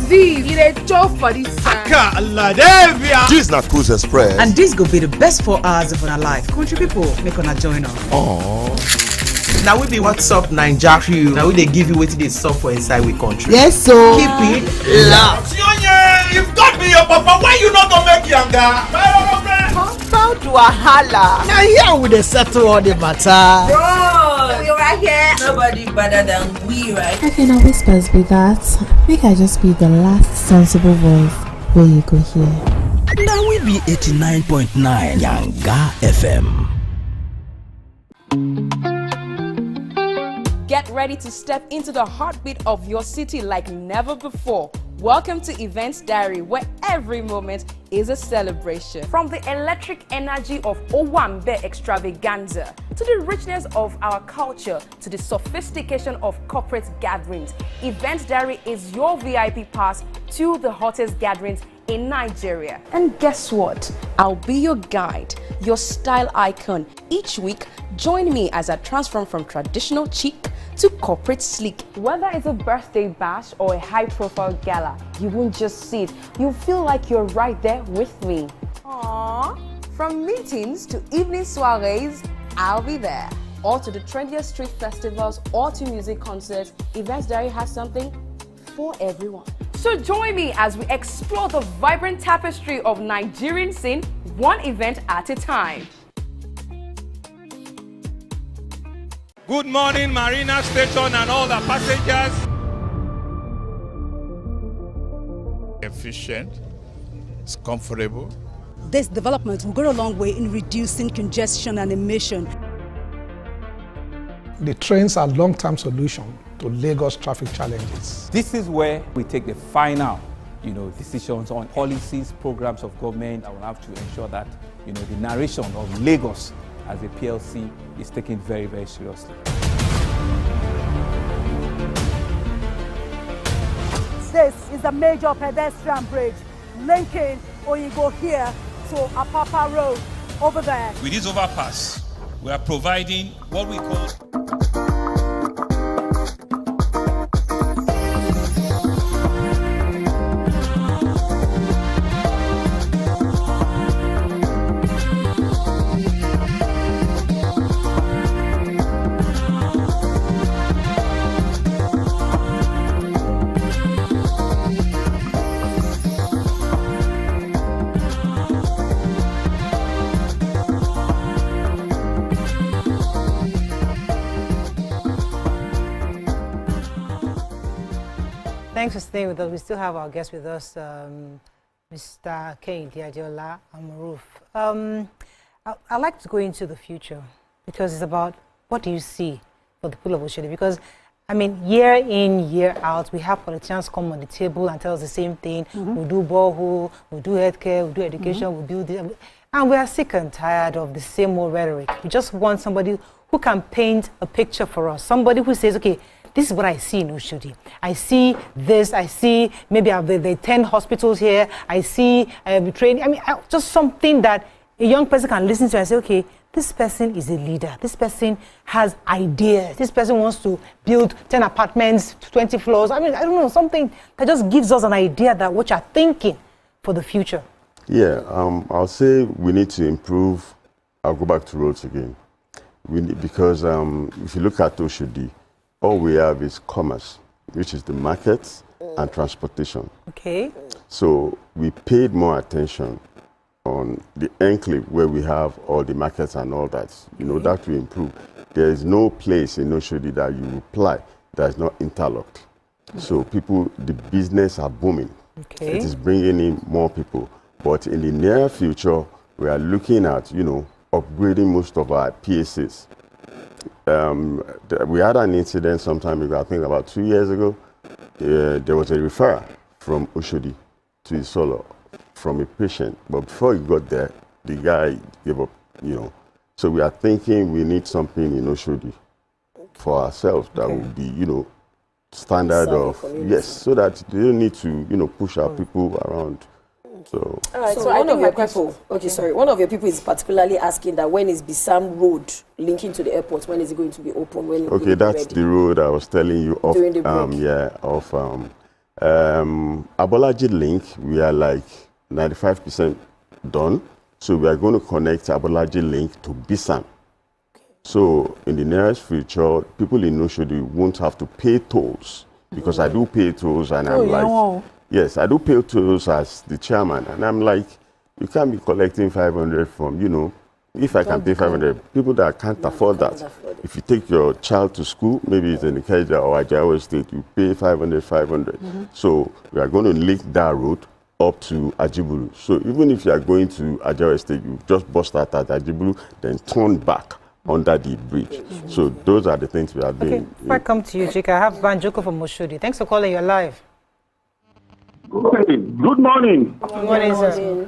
This na Cruise Express. And this go be the best 4 hours of our life. Country people, make una join us. Aww. Now we be What's Up Naija crew. Now we they give you what they sup for inside we country. Yes, so keep it loud. If God be your papa, why you not gonna make Yanga? Found to a holla. Now here we dey settle all the matter. Bro, we right here. Nobody better than we, right? Okay, now whispers be that. Make I just be the last sensible voice where you go hear. Now we be 89.9 Yanga FM. Get ready to step into the heartbeat of your city like never before. Welcome to Events Diary, where every moment is a celebration. From the electric energy of Owambe extravaganza, to the richness of our culture, to the sophistication of corporate gatherings, Events Diary is your VIP pass to the hottest gatherings in Nigeria. And guess what? I'll be your guide, your style icon. Each week, join me as I transform from traditional chic to corporate sleek. Whether it's a birthday bash or a high-profile gala, you won't just see it. You'll feel like you're right there with me. Aww. From meetings to evening soirees, I'll be there. Or to the trendiest street festivals or to music concerts, Events Diary has something for everyone. So join me as we explore the vibrant tapestry of Nigerian scene, one event at a time. Good morning, Marina Station and all the passengers. Efficient, it's comfortable. This development will go a long way in reducing congestion and emission. The trains are long-term solution to Lagos traffic challenges. This is where we take the final, decisions on policies, programs of government. I will have to ensure that, the narration of Lagos as a PLC is taken very, very seriously. This is a major pedestrian bridge linking Oyingo here to Apapa Road over there. With this overpass, we are providing what we call Thanks for staying with us. We still have our guest with us, Mr. Kehinde Adeola Amaruf. I'd like to go into the future because it's about what do you see for the people of Oshodi? Because, year in, year out, we have politicians come on the table and tell us the same thing. We do borehole, we do healthcare, we do education, we do this. And we are sick and tired of the same old rhetoric. We just want somebody who can paint a picture for us. Somebody who says, okay, this is what I see in Oshodi. I see this, I see maybe the 10 hospitals here, I see training. Just something that a young person can listen to and say, okay, this person is a leader. This person has ideas. This person wants to build 10 apartments, 20 floors. I don't know, something that just gives us an idea that what you're thinking for the future. Yeah, I'll say we need to improve. I'll go back to roads again. We need, because if you look at Oshodi, all we have is commerce, which is the markets and transportation. Okay. So we paid more attention on the enclave where we have all the markets and all that. You know, that will improve. There is no place in Oshodi that you apply that is not interlocked. So people, the business are booming. Okay. It is bringing in more people. But in the near future, we are looking at, you know, upgrading most of our PSAs. We had an incident some time ago, I think about 2 years ago. There was a referral from Oshodi to Isolo from a patient. But before he got there, the guy gave up, you know. So we are thinking we need something in Oshodi for ourselves that will be, you know, standard of, yes, so that they don't need to, you know, push our people around. So, all right, so one of your people, one of your people is particularly asking that when is Bissam Road linking to the airport, when is it going to be open? When okay, that's the road I was telling you of. During the break. Abolaji link, we are like 95% done. So we are going to connect Abolaji link to Bissam. So in the nearest future, people in Oshodi won't have to pay tolls, because I do pay tolls, and I'm like, yes, I do pay tolls as the chairman, and I'm like, you can't be collecting 500 from, you know, if I can pay 500, people that can't afford that. If you take your child to school, maybe it's in Ikeja or Ajawa State, you pay 500. So we are going to link that road up to Ajibulu. So even if you are going to Ajawa State, you just bust out at Ajibulu, then turn back under the bridge. So those are the things we are doing. Okay, if I come to you, Chika, I have Banjoko from Oshodi. Thanks for calling. You're live. Good morning. Good morning, sir.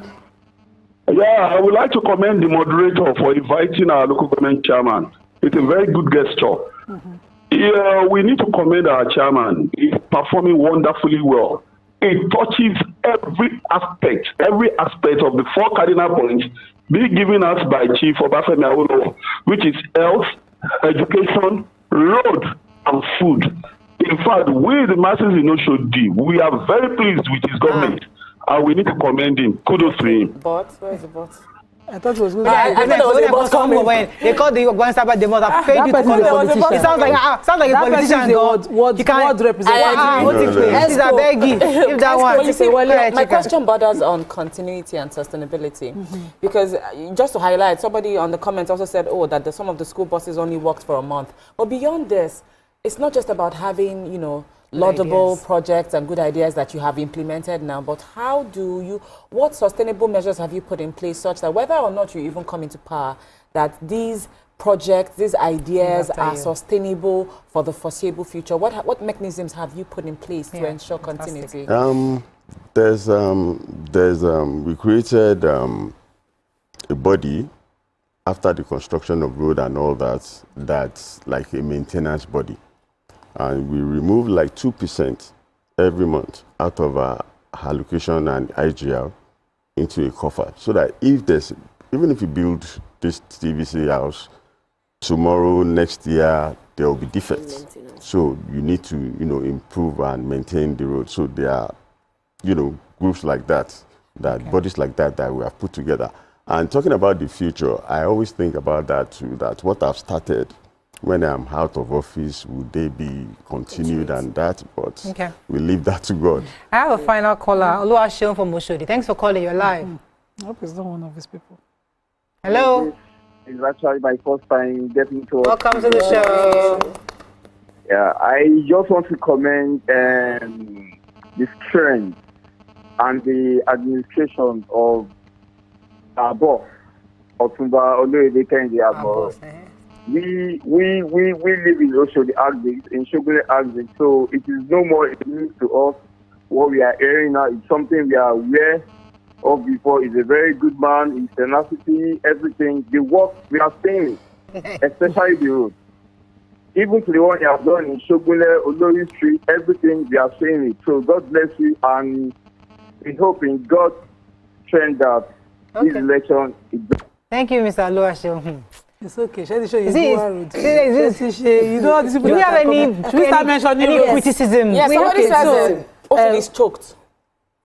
Yeah, I would like to commend the moderator for inviting our local government chairman. It's a very good gesture. Yeah, we need to commend our chairman. He's performing wonderfully well. It touches every aspect of the 4 cardinal points being given us by Chief Obafemi Awolowo, which is health, education, road, and food. In fact, we, the masses in Oshodi, we are very pleased with his government, and we need to commend him. Kudos to him. But where's the but? I thought it was good. I thought it was a bus coming. They called the Ogbansa, but they must have paid you to call the politician. It sounds like a politician. What represents? This is a beggy. If that one. My question borders on continuity and sustainability. Because just to highlight, somebody on the comments also said, oh, that some of the school buses only worked for a month. But beyond this, it's not just about having, you know, laudable projects and good ideas that you have implemented now, but what sustainable measures have you put in place such that whether or not you even come into power, that these projects, these ideas are sustainable for the foreseeable future? What mechanisms have you put in place to ensure continuity? We created a body after the construction of road and all that, that's like a maintenance body. And we remove like 2% every month out of our allocation and IGR into a coffer, so that even if you build this TVC house, tomorrow, next year, there will be defects. So you need to, you know, improve and maintain the road. So there are, you know, groups like that, bodies like that we have put together. And talking about the future, I always think about that too, that what I've started when I'm out of office, would they be continued and that? But we leave that to God. I have a final caller, Oluwaseun from Oshodi. Thanks for calling. You're live. I hope it's not one of his people. Hello. It's actually my first time getting to. Welcome to the show. Yeah, I just want to commend the strength and the administration of our boss, Otumba Oloyedeke in the Agbo. We live in Oshodi Axis, in Shogule Axis, so it is no more news to us. What we are hearing now is something we are aware of before. He's a very good man, his tenacity, everything. The work, we are seeing it, especially the road. Even to the one you have done in Shogule, Olori Street, everything, we are seeing it. So God bless you, and we hope in God's strength that this election is. Thank you, Mr. Oluwaseun. It's okay. You don't do we have any criticism? Yes, somebody says is choked.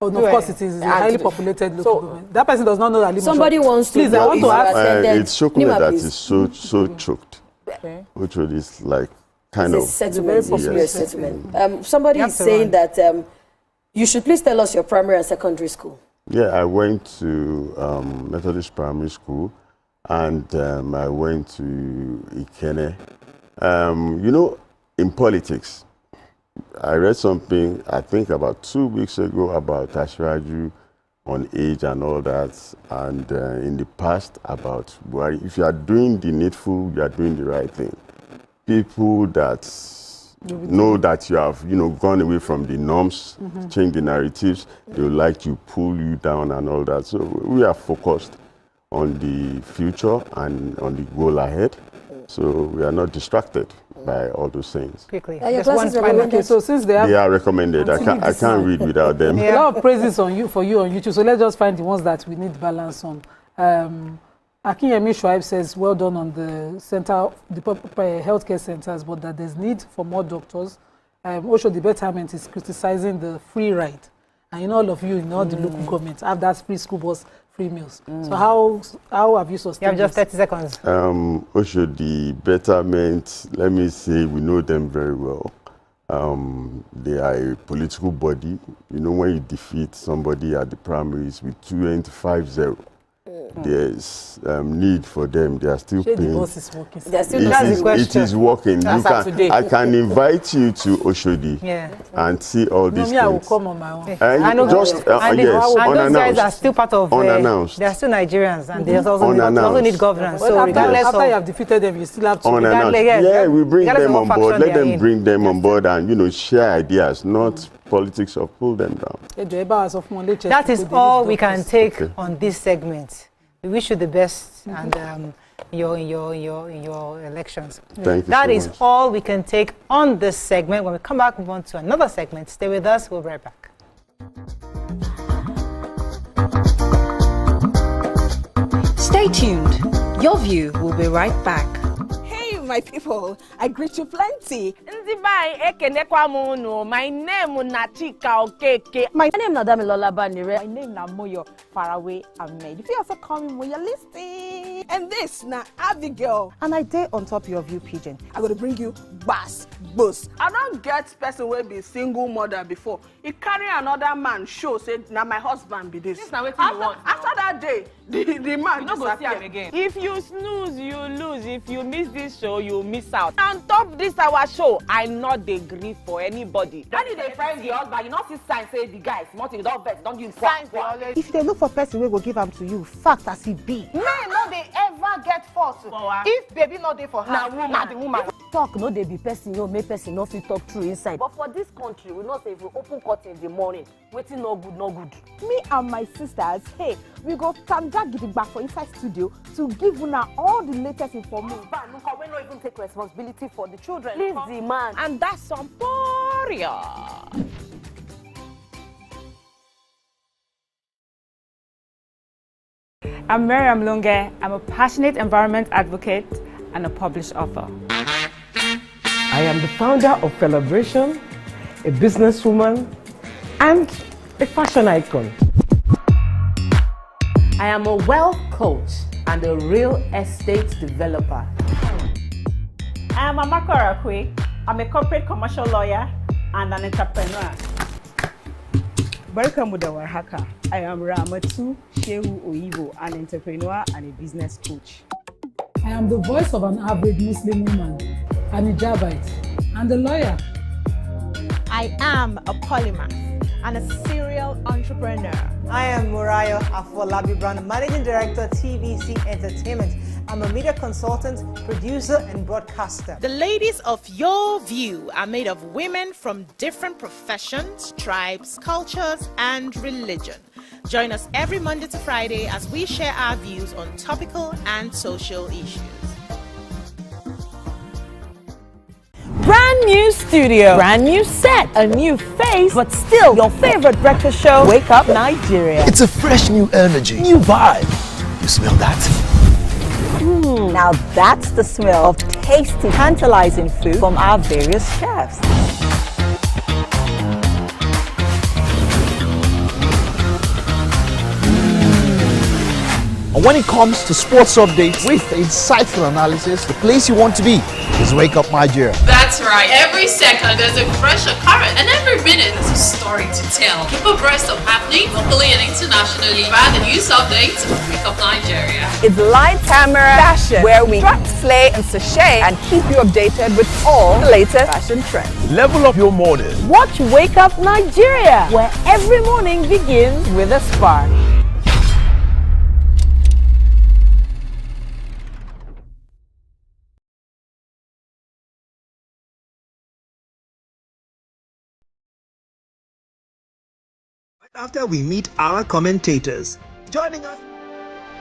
Oh, no, of course it is. It's a highly populated local government. That person does not know Ali. Somebody wants to. Please, I want to ask. It's shocking that is so choked. Okay. Which is like kind of settlement. Very settlement. Somebody is saying that you should please tell us your primary and secondary school. Yeah, I went to Methodist Primary School, and I went to Ikene. You know, in politics, I read something, I think about 2 weeks ago, about Ashwaju on age and all that, and in the past about, well, if you are doing the needful, you are doing the right thing. People that know that you have, gone away from the norms, changed the narratives, they would like to pull you down and all that. So we are focused on the future and on the goal ahead. So we are not distracted by all those things. Quickly. So since they are recommended, I can't read without them. A lot of praises for you on YouTube. So let's just find the ones that we need balance on. Akinyemi Shuaib says, well done on the healthcare centers, but that there's need for more doctors. Also, the betterment is criticizing the free ride. And all of you in all the local governments have that free school bus, free meals. So how have you sustained? You have just 30 seconds. Also, the betterment, let me say, we know them very well. They are a political body. When you defeat somebody at the primaries with 25-0, there's need for them. They are still paying. The bus is working. It is working. I can invite you to Oshodi and see all these things. I will come on my own. And those guys are still part of unannounced. They are still Nigerians, and they also need governance. So regardless after you have defeated them, you still have to. Yeah, we bring them on board. Let them bring them on board and share ideas, not politics or pull them down. That is all we can take on this segment. We wish you the best and your elections. Thank you. That is all we can take on this segment. When we come back, move on to another segment. Stay with us. We'll be right back. Stay tuned. Your view will be right back. My people, I greet you plenty. My name is Chika. My name is Damilola Banire. My name is Moyo Faraway Ahmed. If you also call me Moyo, listen. And this na Abigail. And I day on top of your view pigeon. I'm going to bring you bass, boost. I don't get person will be single mother before. He carry another man show say now my husband be this. This now what you want. After that day, the man you go see him again. If you snooze, you lose. If you miss this show, you miss out. On top this our show, I not dey gree for anybody. When you dey find the husband, you not see sign say the guy smart, you don't vex, don't use signs. If they look for person, we will give them to you. Fact as it be. Men no dey ever get fault. If baby not dey for her, na the woman. Talk no dey be person, make person no fit talk true inside. But for this country, we know say if we open curtain in the morning, waiting no good, no good. Me and my sisters, hey, we go tanda gidigba for inside studio to give una all the latest information. We no even take responsibility for the children. Please the man. And that's some warrior. I'm Miriam Lunge. I'm a passionate environment advocate and a published author. I am the founder of Celebration, a businesswoman, and a fashion icon. I am a wealth coach and a real estate developer. I am Amako Arakwe. I'm a corporate commercial lawyer and an entrepreneur. Barkamu da warhaka. I am Ramatu Shehu Oyibo, an entrepreneur and a business coach. I am the voice of an average Muslim woman, an hijabite, and a lawyer. I am a polymath and a serial entrepreneur. I am Murayo Afolabi Brown, Managing Director, TVC Entertainment. I'm a media consultant, producer, and broadcaster. The ladies of Your View are made of women from different professions, tribes, cultures, and religion. Join us every Monday to Friday as we share our views on topical and social issues. Brand new studio, brand new set, a new face, but still your favorite breakfast show, Wake Up Nigeria. It's a fresh new energy, new vibe. You smell that? Now that's the smell of tasty, tantalizing food from our various chefs. And when it comes to sports updates with insightful analysis, the place you want to be is Wake Up Nigeria. That's right. Every second there's a fresh occurrence, and every minute there's a story to tell. Keep abreast of happening locally and internationally via the news updates of Wake Up Nigeria. It's light, camera, fashion, where we strut, slay, and sashay, and keep you updated with all the latest fashion trends. Level up your morning. Watch Wake Up Nigeria, where every morning begins with a spark. After we meet our commentators, joining us.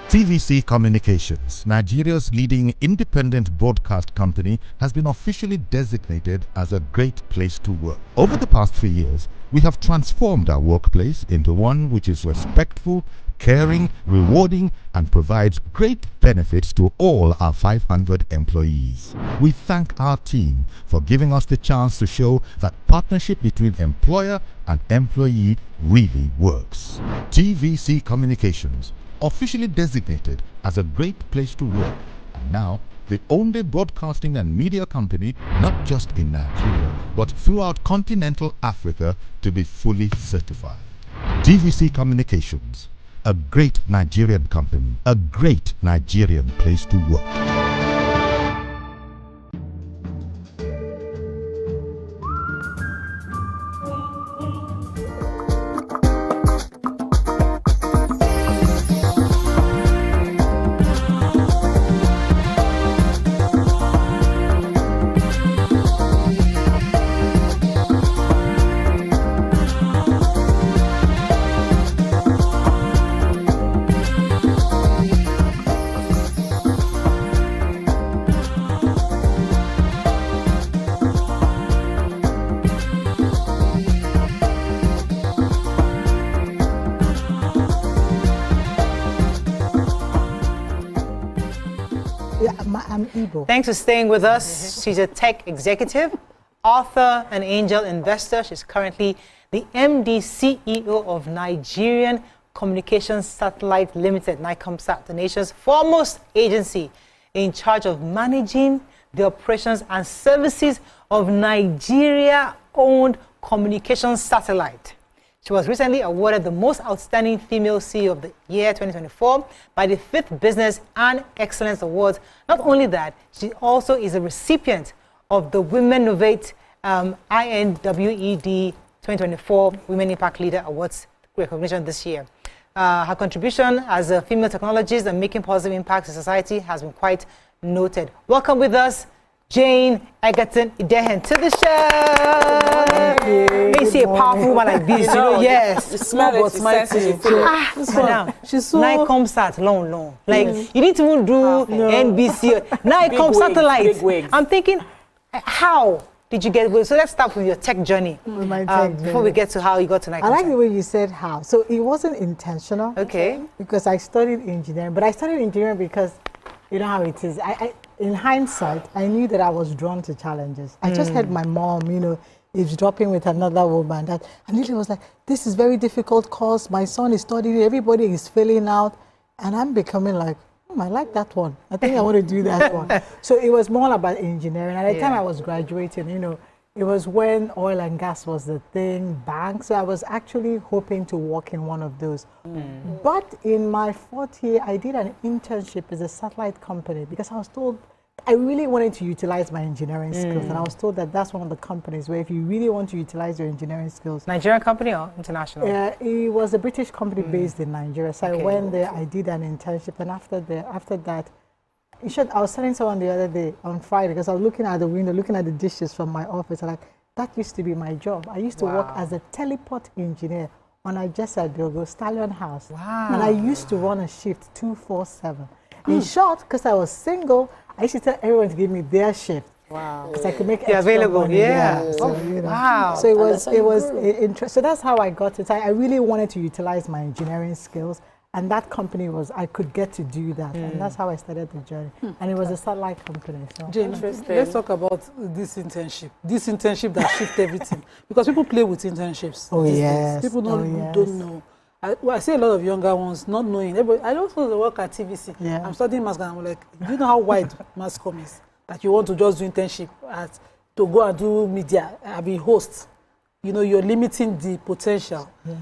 TVC Communications, Nigeria's leading independent broadcast company, has been officially designated as a great place to work. Over the past 3 years, we have transformed our workplace into one which is respectful, caring, rewarding, and provides great benefits to all our 500 employees. We thank our team for giving us the chance to show that partnership between employer and employee really works. TVC Communications, officially designated as a great place to work, and now the only broadcasting and media company not just in Nigeria but throughout continental Africa to be fully certified. TVC Communications, a great Nigerian company, a great Nigerian place to work. Thanks for staying with us. She's a tech executive, author, and angel investor. She's currently the MD CEO of Nigerian Communications Satellite Limited, NICOMSAT, the nation's foremost agency in charge of managing the operations and services of Nigeria-owned communications satellite. She was recently awarded the Most Outstanding Female CEO of the Year 2024 by the 5th Business and Excellence Awards. Not only that, she also is a recipient of the Women Innovate INWED 2024 Women Impact Leader Awards recognition this year. Her contribution as a female technologist and making positive impacts in society has been quite noted. Welcome with us, Jane Egerton Idehen, to the show. May see a powerful woman like this, you know, yes. You smell it, you sense it, you feel it. She's so... NICOMSAT, long. Like, you need to even do NBC, NICOM satellite. I'm thinking, how did you get... So let's start with your tech journey before we get to how you got to NICOM. I like the way you said how. So it wasn't intentional. Okay. Because I studied engineering, but I studied engineering because you know how it is. In hindsight, I knew that I was drawn to challenges. I just heard my mom, you know, eavesdropping with another woman. And literally was like, this is very difficult course. My son is studying, everybody is failing out. And I'm becoming like, I like that one. I think I want to do that one. So it was more about engineering. At the time I was graduating, you know, it was when oil and gas was the thing, banks. So I was actually hoping to work in one of those. But in my 4th year, I did an internship as a satellite company because I was told I really wanted to utilize my engineering skills. And I was told that that's one of the companies where if you really want to utilize your engineering skills. Nigerian company or international? It was a British company based in Nigeria. So I went there, I did an internship. And after that, I was telling someone the other day on Friday because I was looking at the window, looking at the dishes from my office. And like, that used to be my job. I used to work as a teleport engineer on Ajesa Diogo Stallion House. And I used to run a shift 2-4-7. In short, because I was single, I used to tell everyone to give me their shift. Because I could make extra available, money. So, you know. So it was interesting. So that's how I got it. I really wanted to utilize my engineering skills. And that company was, I could get to do that. And that's how I started the journey. And it was a satellite company. So. Jane, let's talk about this internship. This internship that shifted everything. Because people play with internships. Oh, yes. People don't know. I see a lot of younger ones not knowing. I also work at TVC. Yeah. I'm studying mass comm. I'm like, do you know how wide mass comm is? That you want to just do internship to go and do media, be host. You know, you're limiting the potential. Yeah.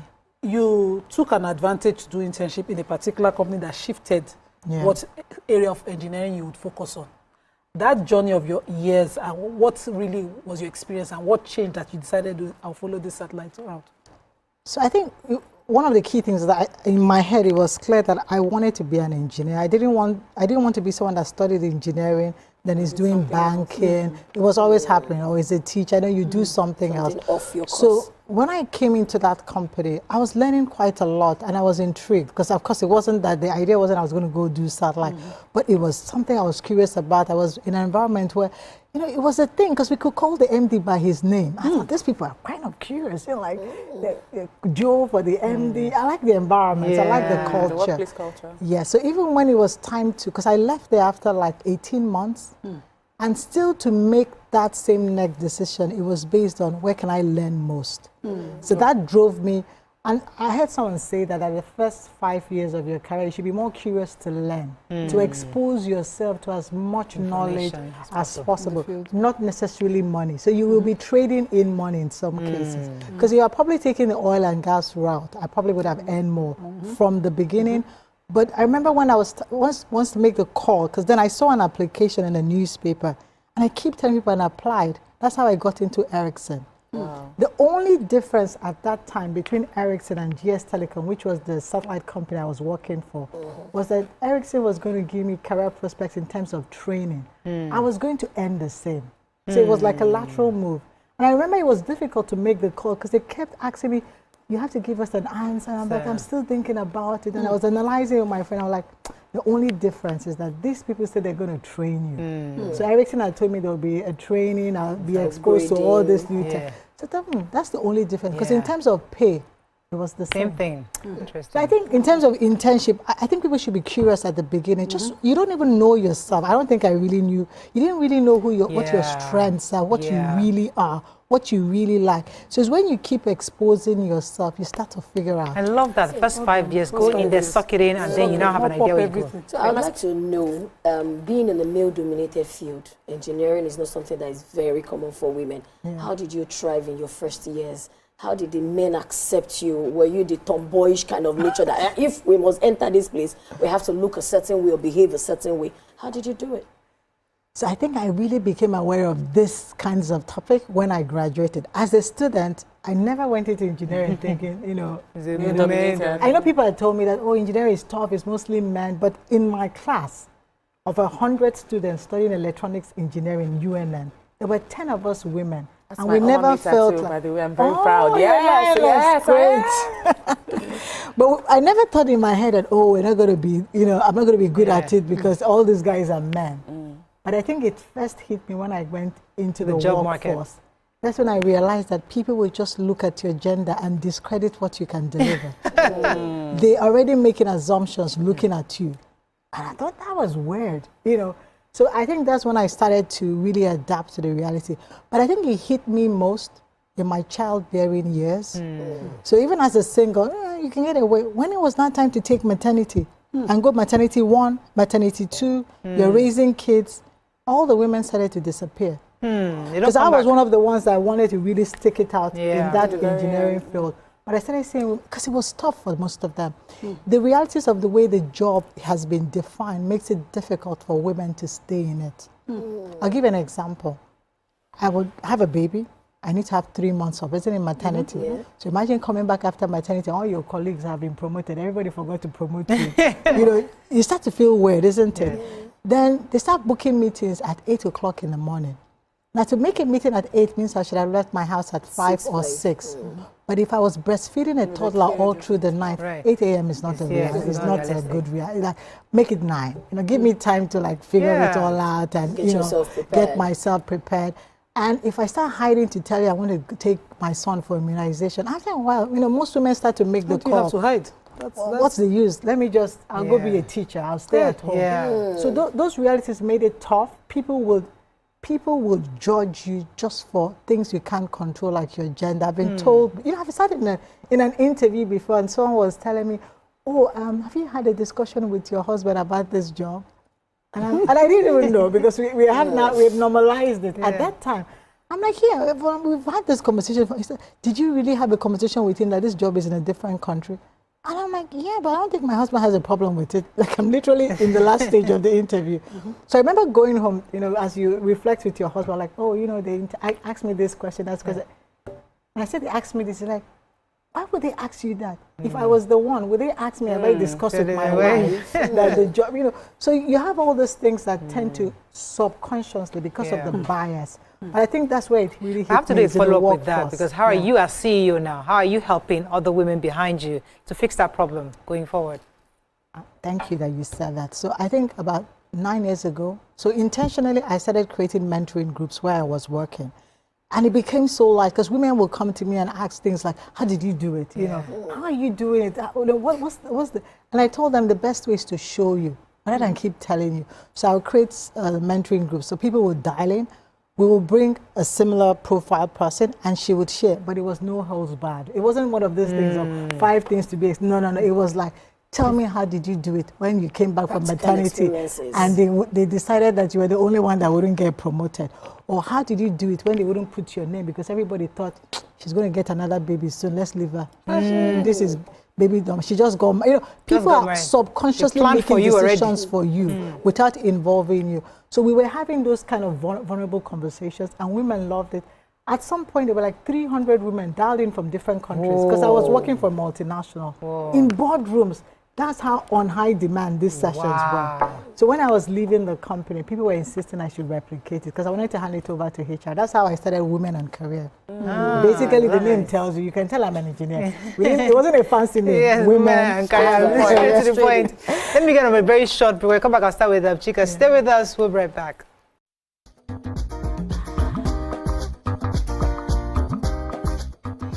You took an advantage to do internship in a particular company that shifted what area of engineering you would focus on. That journey of your years and what really was your experience and what changed that you decided I'll follow this satellite route? So I think one of the key things that in my head, it was clear that I wanted to be an engineer. I didn't want to be someone that studied engineering, then is doing banking. It was always happening, or is a teacher, and then you do something else. Off your course. So when I came into that company, I was learning quite a lot, and I was intrigued because, of course, it wasn't that the idea wasn't I was going to go do satellite, but it was something I was curious about. I was in an environment where, you know, it was a thing because we could call the MD by his name. I thought these people are kind of curious, you know, like Joe for the MD. I like the environment. I like the culture. The workplace culture. Yeah. So even when it was time to, because I left there after like 18 months, and still to make that same next decision, it was based on where can I learn most. So that drove me. And I heard someone say that at the first 5 years of your career, you should be more curious to learn, to expose yourself to as much knowledge as possible, not necessarily money. So you will be trading in money in some cases. Because you are probably taking the oil and gas route. I probably would have earned more from the beginning. But I remember when I was once to make the call, because then I saw an application in a newspaper, and I keep telling people and applied. That's how I got into Ericsson. Wow. The only difference at that time between Ericsson and GS Telecom, which was the satellite company I was working for, was that Ericsson was going to give me career prospects in terms of training. I was going to earn the same. So it was like a lateral move. And I remember it was difficult to make the call because they kept asking me, you have to give us an answer. And I'm like, I'm still thinking about it. And I was analyzing with my friend. I was like, the only difference is that these people said they're going to train you. So Ericsson had told me there will be a training, I'll be exposed to all this new tech. So that's the only difference. Because in terms of pay, it was the same thing. Interesting. So I think in terms of internship, I think people should be curious at the beginning. Just you don't even know yourself. I don't think I really knew. You didn't really know who what your strengths are, what you really are, what you really like. So it's when you keep exposing yourself, you start to figure out. I love that. The first 5 years, go in there, suck it in, and then you now have an idea where you go. So I'd like to know, being in a male-dominated field, engineering is not something that is very common for women. How did you thrive in your first years? How did the men accept you? Were you the tomboyish kind of nature that if we must enter this place, we have to look a certain way or behave a certain way? How did you do it? So I think I really became aware of this kinds of topic when I graduated. As a student, I never went into engineering thinking, you know, I know people had told me that, oh, engineering is tough, it's mostly men, but in my class of 100 students studying electronics engineering, UNN, there were 10 of us women. That's and we never felt too, like, by the way, I'm very proud. Yes, great. But I never thought in my head that, oh, we're not going to be, you know, I'm not going to be good at it because all these guys are men. But I think it first hit me when I went into the job workforce. market. That's when I realized that people will just look at your gender and discredit what you can deliver. They're already making assumptions looking at you. And I thought that was weird, you know. So I think that's when I started to really adapt to the reality. But I think it hit me most in my childbearing years. So even as a single, you can get away. When it was not time to take maternity and go maternity 1, maternity 2, you're raising kids, all the women started to disappear. Because I was one of the ones that wanted to really stick it out in that engineering field. But I started saying, because it was tough for most of them, the realities of the way the job has been defined makes it difficult for women to stay in it. I'll give an example. I would have a baby. I need to have 3 months off, isn't it, maternity? So imagine coming back after maternity, all your colleagues have been promoted. Everybody forgot to promote you. You know, you start to feel weird, isn't it? Then they start booking meetings at 8 o'clock in the morning. Now, to make a meeting at 8 means I should have left my house at 5 or 6. But if I was breastfeeding a toddler all through the night, 8 a.m. is not a good reality. Like, make it 9. You know, give me time to like figure it all out and get myself prepared. And if I start hiding to tell you I want to take my son for immunization, after a while, you know, most women start to make the call. You have to hide. What's the use? Let me just, I'll go be a teacher. I'll stay at home. So those realities made it tough. People would people will judge you just for things you can't control, like your gender. I've been told, you know, I've started in an interview before, and someone was telling me, oh, have you had a discussion with your husband about this job? And I didn't even know, because we have normalized it. At that time, I'm like, yeah, we've had this conversation. He said, did you really have a conversation with him that this job is in a different country? And I'm like, yeah, but I don't think my husband has a problem with it. Like, I'm literally in the last stage of the interview. So I remember going home, you know, as you reflect with your husband, like, oh, you know, they asked me this question, that's because. And I said, they asked me this, like, why would they ask you that? If I was the one, would they ask me, have I discussed with my wife that the job, you know? So you have all those things that tend to subconsciously, because of the bias. But I think that's where it really hits me. I have to do a follow-up with that, because how are you as CEO now? How are you helping other women behind you to fix that problem going forward? Thank you that you said that. So I think about 9 years ago, so intentionally I started creating mentoring groups where I was working. And it became so light, because women will come to me and ask things like, how did you do it? You know, how are you doing it? What's the... And I told them the best way is to show you, rather than keep telling you. So I'll create mentoring groups. So people will dial in. We will bring a similar profile person, and she would share, but it was no holds barred. It wasn't one of these things of 5 things to be. No. It was like, tell me, how did you do it when you came back from maternity and they decided that you were the only one that wouldn't get promoted? Or how did you do it when they wouldn't put your name because everybody thought she's going to get another baby soon, let's leave her. This is baby dumb. She just got, you know, people are subconsciously making decisions for you without involving you. So we were having those kind of vulnerable conversations, and women loved it. At some point, there were like 300 women dialed in from different countries, because I was working for multinational in boardrooms. That's how on high demand these sessions were. So when I was leaving the company, people were insisting I should replicate it, because I wanted to hand it over to HR. That's how I started Women and Career. Basically, the name tells you. You can tell I'm an engineer. It wasn't a fancy name. Yes, Women and Career. Straight to the point. Let me get on a very short break. We'll come back and start with Chika. Stay with us. We'll be right back.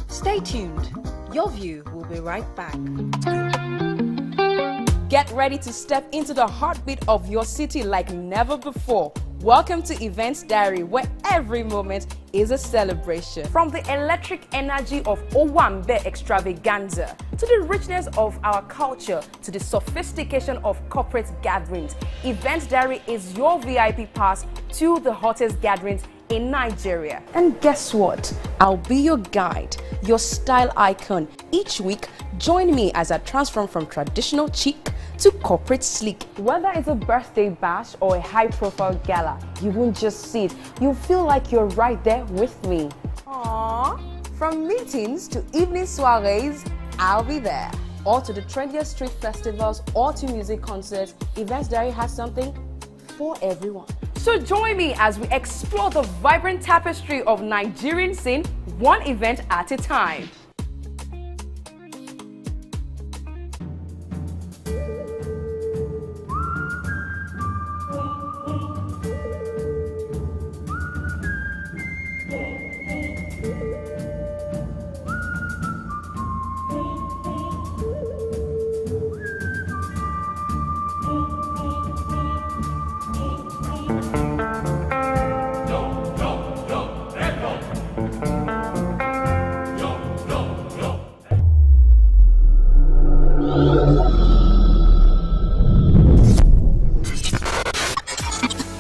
Stay tuned. Your view will be right back. Get ready to step into the heartbeat of your city like never before. Welcome to Events Diary, where every moment is a celebration. From the electric energy of Owambe extravaganza, to the richness of our culture, to the sophistication of corporate gatherings, Events Diary is your VIP pass to the hottest gatherings in Nigeria. And guess what? I'll be your guide, your style icon. Each week, join me as I transform from traditional chic to corporate sleek. Whether it's a birthday bash or a high-profile gala, you won't just see it. You'll feel like you're right there with me. Aww. From meetings to evening soirees, I'll be there. Or to the trendiest street festivals or to music concerts, Events Diary has something for everyone. So join me as we explore the vibrant tapestry of Nigerian scene, one event at a time.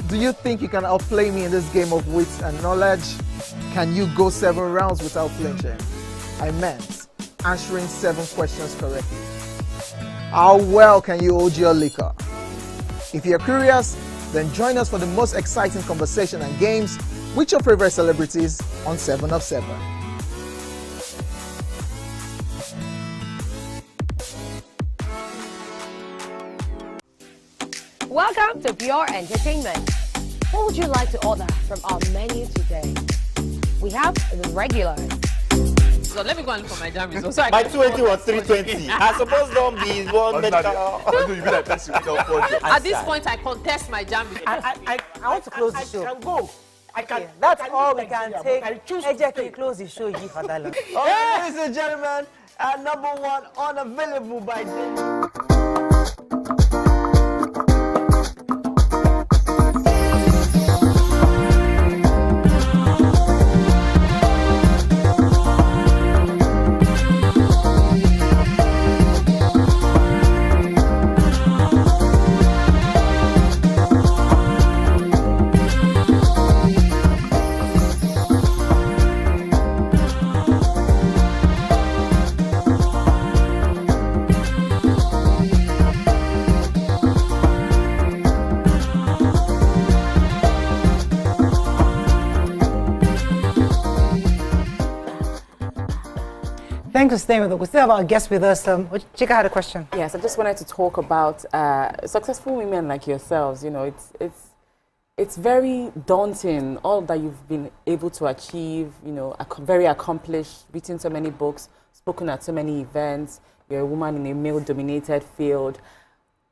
Do you think you can outplay me in this game of wits and knowledge? Can you go 7 rounds without flinching? I meant answering 7 questions correctly. How well can you hold your liquor? If you're curious, then join us for the most exciting conversation and games with your favorite celebrities on 7 of 7. Welcome to Pure Entertainment. What would you like to order from our menu today? We have the regulars. So let me go and look for my jam results. My 20 was 320. I suppose don't be one medical. At this point, I contest my jam results. I want to close the show. I can go. I can. That's all we can take. Ejeki, close the show. Give for that. Ladies and gentlemen, #1 unavailable by Thanks for staying with us. We still have our guest with us. Chika had a question. Yes, I just wanted to talk about successful women like yourselves. You know, it's very daunting, all that you've been able to achieve, you know, very accomplished, written so many books, spoken at so many events. You're a woman in a male-dominated field.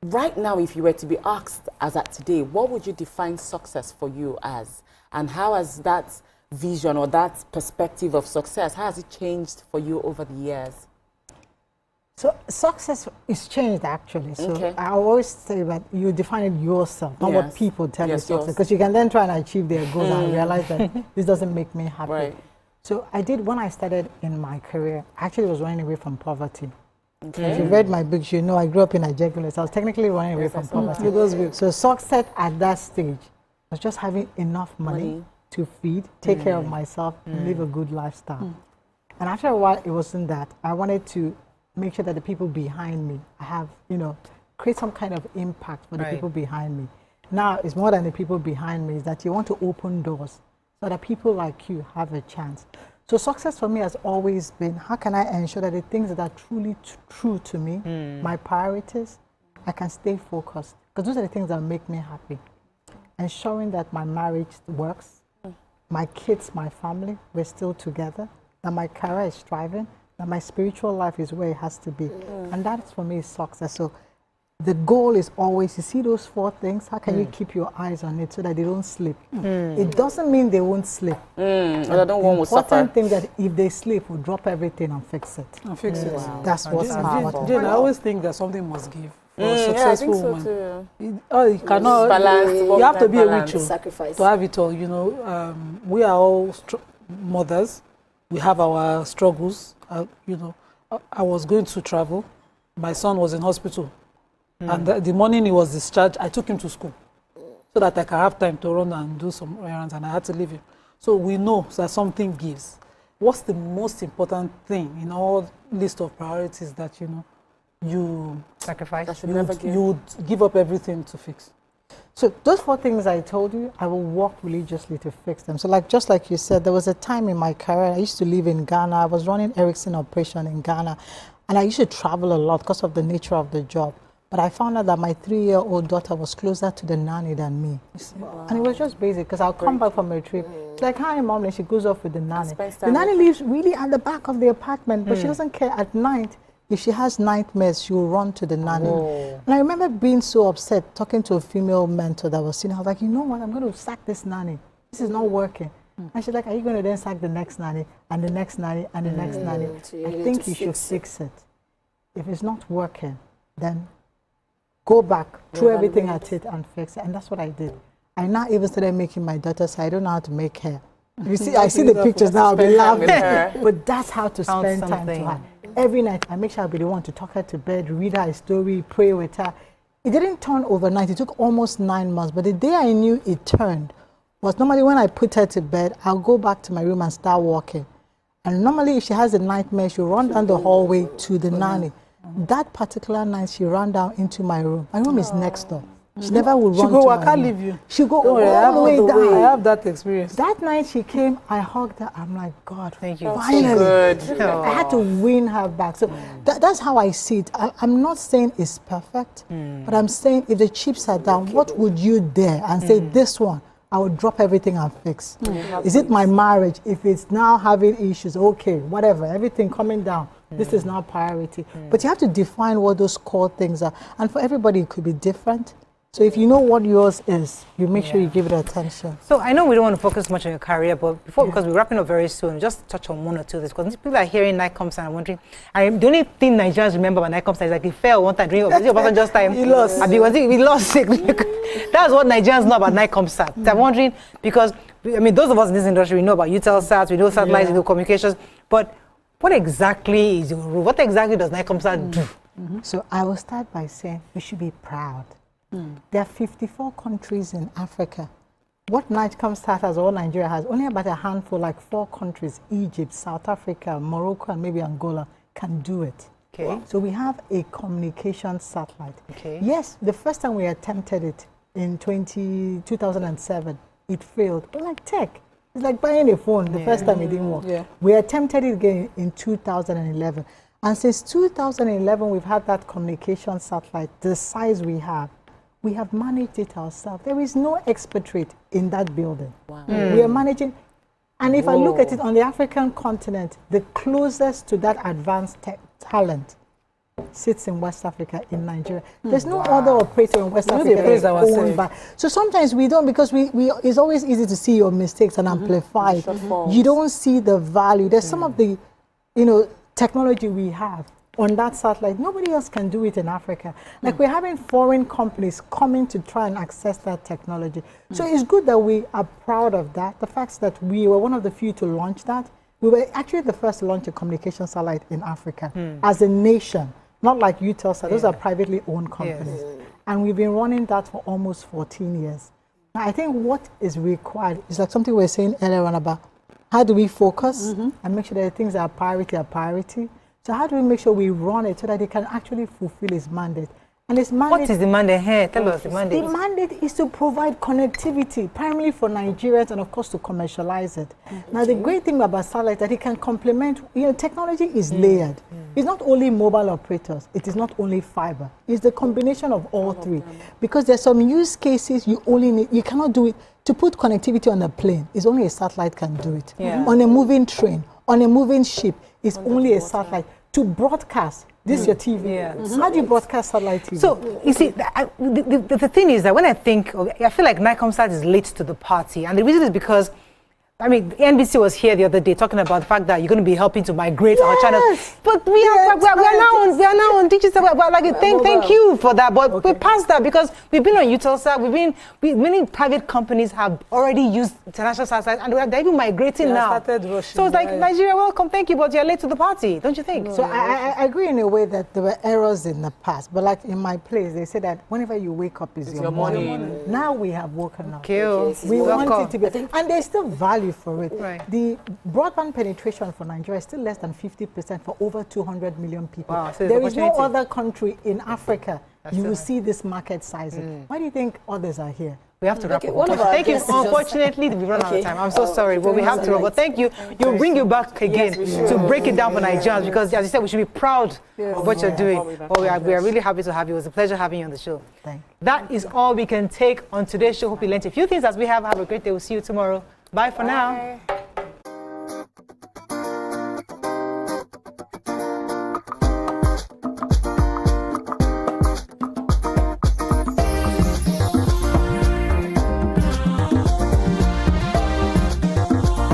Right now, if you were to be asked, as at today, what would you define success for you as? And how has that vision or that perspective of success, how has it changed for you over the years? So success is changed, actually. So I always say that you define it yourself, not what people tell you success. Because you can then try and achieve their goals and realize that this doesn't make me happy. Right. So I did, when I started in my career, I actually was running away from poverty. Okay. If you read my books, you know I grew up in Nigeria, so I was technically running away from poverty. So success at that stage was just having enough money to feed, take care of myself, and live a good lifestyle. And after a while, it wasn't that. I wanted to make sure that the people behind me, I have, you know, create some kind of impact for the people behind me. Now, it's more than the people behind me, is that you want to open doors so that people like you have a chance. So success for me has always been, how can I ensure that the things that are truly true to me, my priorities, I can stay focused. Because those are the things that make me happy. Ensuring that my marriage works, my kids, my family, we're still together, that my career is thriving, that my spiritual life is where it has to be. And that for me is success. So the goal is always, you see those 4 things, how can you keep your eyes on it so that they don't slip? It doesn't mean they won't slip. I don't want to suffer. The important thing that if they slip, we'll drop everything and fix it. Wow. That's what's important. Jane, I always think that something must give. For a successful I think woman. so too. You cannot balance. You have to be a witch to have it all. You know, we are all mothers. We have our struggles. You know, I was going to travel. My son was in hospital, and the morning he was discharged, I took him to school so that I can have time to run and do some errands, and I had to leave him. So we know that something gives. What's the most important thing in all list of priorities that you sacrifice? You would give up everything to fix? So those 4 things I told you, I will work religiously to fix them. So just like you said, there was a time in my career, I used to live in Ghana. I was running Ericsson operation in Ghana, and I used to travel a lot because of the nature of the job. But I found out that my 3-year-old daughter was closer to the nanny than me. Wow. And it was just basic, because I'll come back from a trip. It's like, hi, Mom, and she goes off with the nanny. The nanny lives really at the back of the apartment, but she doesn't care. At night, if she has nightmares, she will run to the nanny. And I remember being so upset, talking to a female mentor that was sitting. I was like, you know what, I'm going to sack this nanny. This is not working. And she's like, are you going to then sack the next nanny, and the next nanny, and the next nanny? I think you should fix it. If it's not working, then go back, throw everything at it and fix it. And that's what I did. I now even started making my daughter say, I don't know how to make hair. You see, I see the pictures now, I'll be laughing. But that's how to spend time to her. Every night, I make sure I'll be the one to talk her to bed, read her a story, pray with her. It didn't turn overnight. It took almost 9 months. But the day I knew it turned was normally when I put her to bed, I'll go back to my room and start walking. And normally, if she has a nightmare, she'll run down the hallway to the nanny. That particular night, she ran down into my room. My room is next door. She never would run to my room. I can't leave you. She'll go all the way down. I have that experience. That night she came, I hugged her. I'm like, God, thank you. Finally. I had to win her back. So that's how I see it. I'm not saying it's perfect, but I'm saying if the chips are down, what would you dare and say, this one, I would drop everything and fix? Is it my marriage? If it's now having issues, okay, whatever, everything coming down. This is not priority. But you have to define what those core things are. And for everybody, it could be different. So if you know what yours is, you make sure you give it attention. So I know we don't want to focus much on your career, but because we're wrapping up very soon, just touch on 1 or 2 of this. Because people are hearing NICOMS and I'm wondering, the only thing Nigerians remember about NICOMS is like he fell one time during just time. He lost. We lost it. That's what Nigerians know about NICOMS. I'm wondering, because, I mean, those of us in this industry, we know about Utelsat, we know satellites, we know communications, but what exactly is your role? What exactly does NICOMS do? So I will start by saying we should be proud. There are 54 countries in Africa. What NICOMS has, or Nigeria has, only about a handful, like 4 countries, Egypt, South Africa, Morocco, and maybe Angola, can do it. Okay. So we have a communication satellite. Okay. Yes, the first time we attempted it in 2007, it failed. But like tech, It's like buying a phone. The first time it didn't work. Yeah. We attempted it again in 2011. And since 2011, we've had that communication satellite, the size we have managed it ourselves. There is no expatriate in that building. Wow. We are managing. And if I look at it on the African continent, the closest to that advanced talent sits in West Africa, in Nigeria. There's no other operator in West Africa that is owned by. So sometimes we don't, because it's always easy to see your mistakes and amplify it. You don't see the value. There's some of the, technology we have on that satellite. Nobody else can do it in Africa. Like we're having foreign companies coming to try and access that technology. So it's good that we are proud of that. The fact that we were one of the few to launch that. We were actually the first to launch a communication satellite in Africa as a nation. Not like Eutelsat, those are privately owned companies. And we've been running that for almost 14 years. Now, I think what is required is like something we were saying earlier on about how do we focus and make sure that the things that are priority. So how do we make sure we run it so that it can actually fulfill its mandate? And its mandate, what is the mandate here? Tell us the mandate. The mandate is to provide connectivity, primarily for Nigerians and of course to commercialize it. Now the great thing about satellite is that it can complement, technology is layered. It's not only mobile operators, it is not only fiber. It's the combination of all three. Because there's some use cases you cannot do it. To put connectivity on a plane, is only a satellite can do it. On a moving train, on a moving ship, it's only a satellite. To broadcast, this is your TV. How do you broadcast satellite TV? So, you see, the thing is that when I think, I feel like NICOMSAT is late to the party. And the reason is because, NBC was here the other day talking about the fact that you're going to be helping to migrate our channels. But we are now on digital. We're like, thank you for that. But we're past that because we've been on Eutelsat. Many private companies have already used international satellites and they're even migrating now. So it's like, Nigeria, welcome, thank you, but you're late to the party, don't you think? So I agree in a way that there were errors in the past. But like in my place, they say that whenever you wake up is your morning. Now we have woken up. We want it to be. And there's still value for it. The broadband penetration for Nigeria is still less than 50% for over 200 million people. Wow, so there is no other country in Africa you will see this market sizing. Why do you think others are here? We have to wrap up. Thank you. Unfortunately, we run out of time. I'm so sorry, but we have to. But thank you. We'll bring you back again to break it down for Nigerians because, as you said, we should be proud of what you're doing. But we are really happy to have you. It was a pleasure having you on the show. Thank you. That is all we can take on today's show. Hope you learned a few things as we have. Have a great day. We'll see you tomorrow. Bye for now.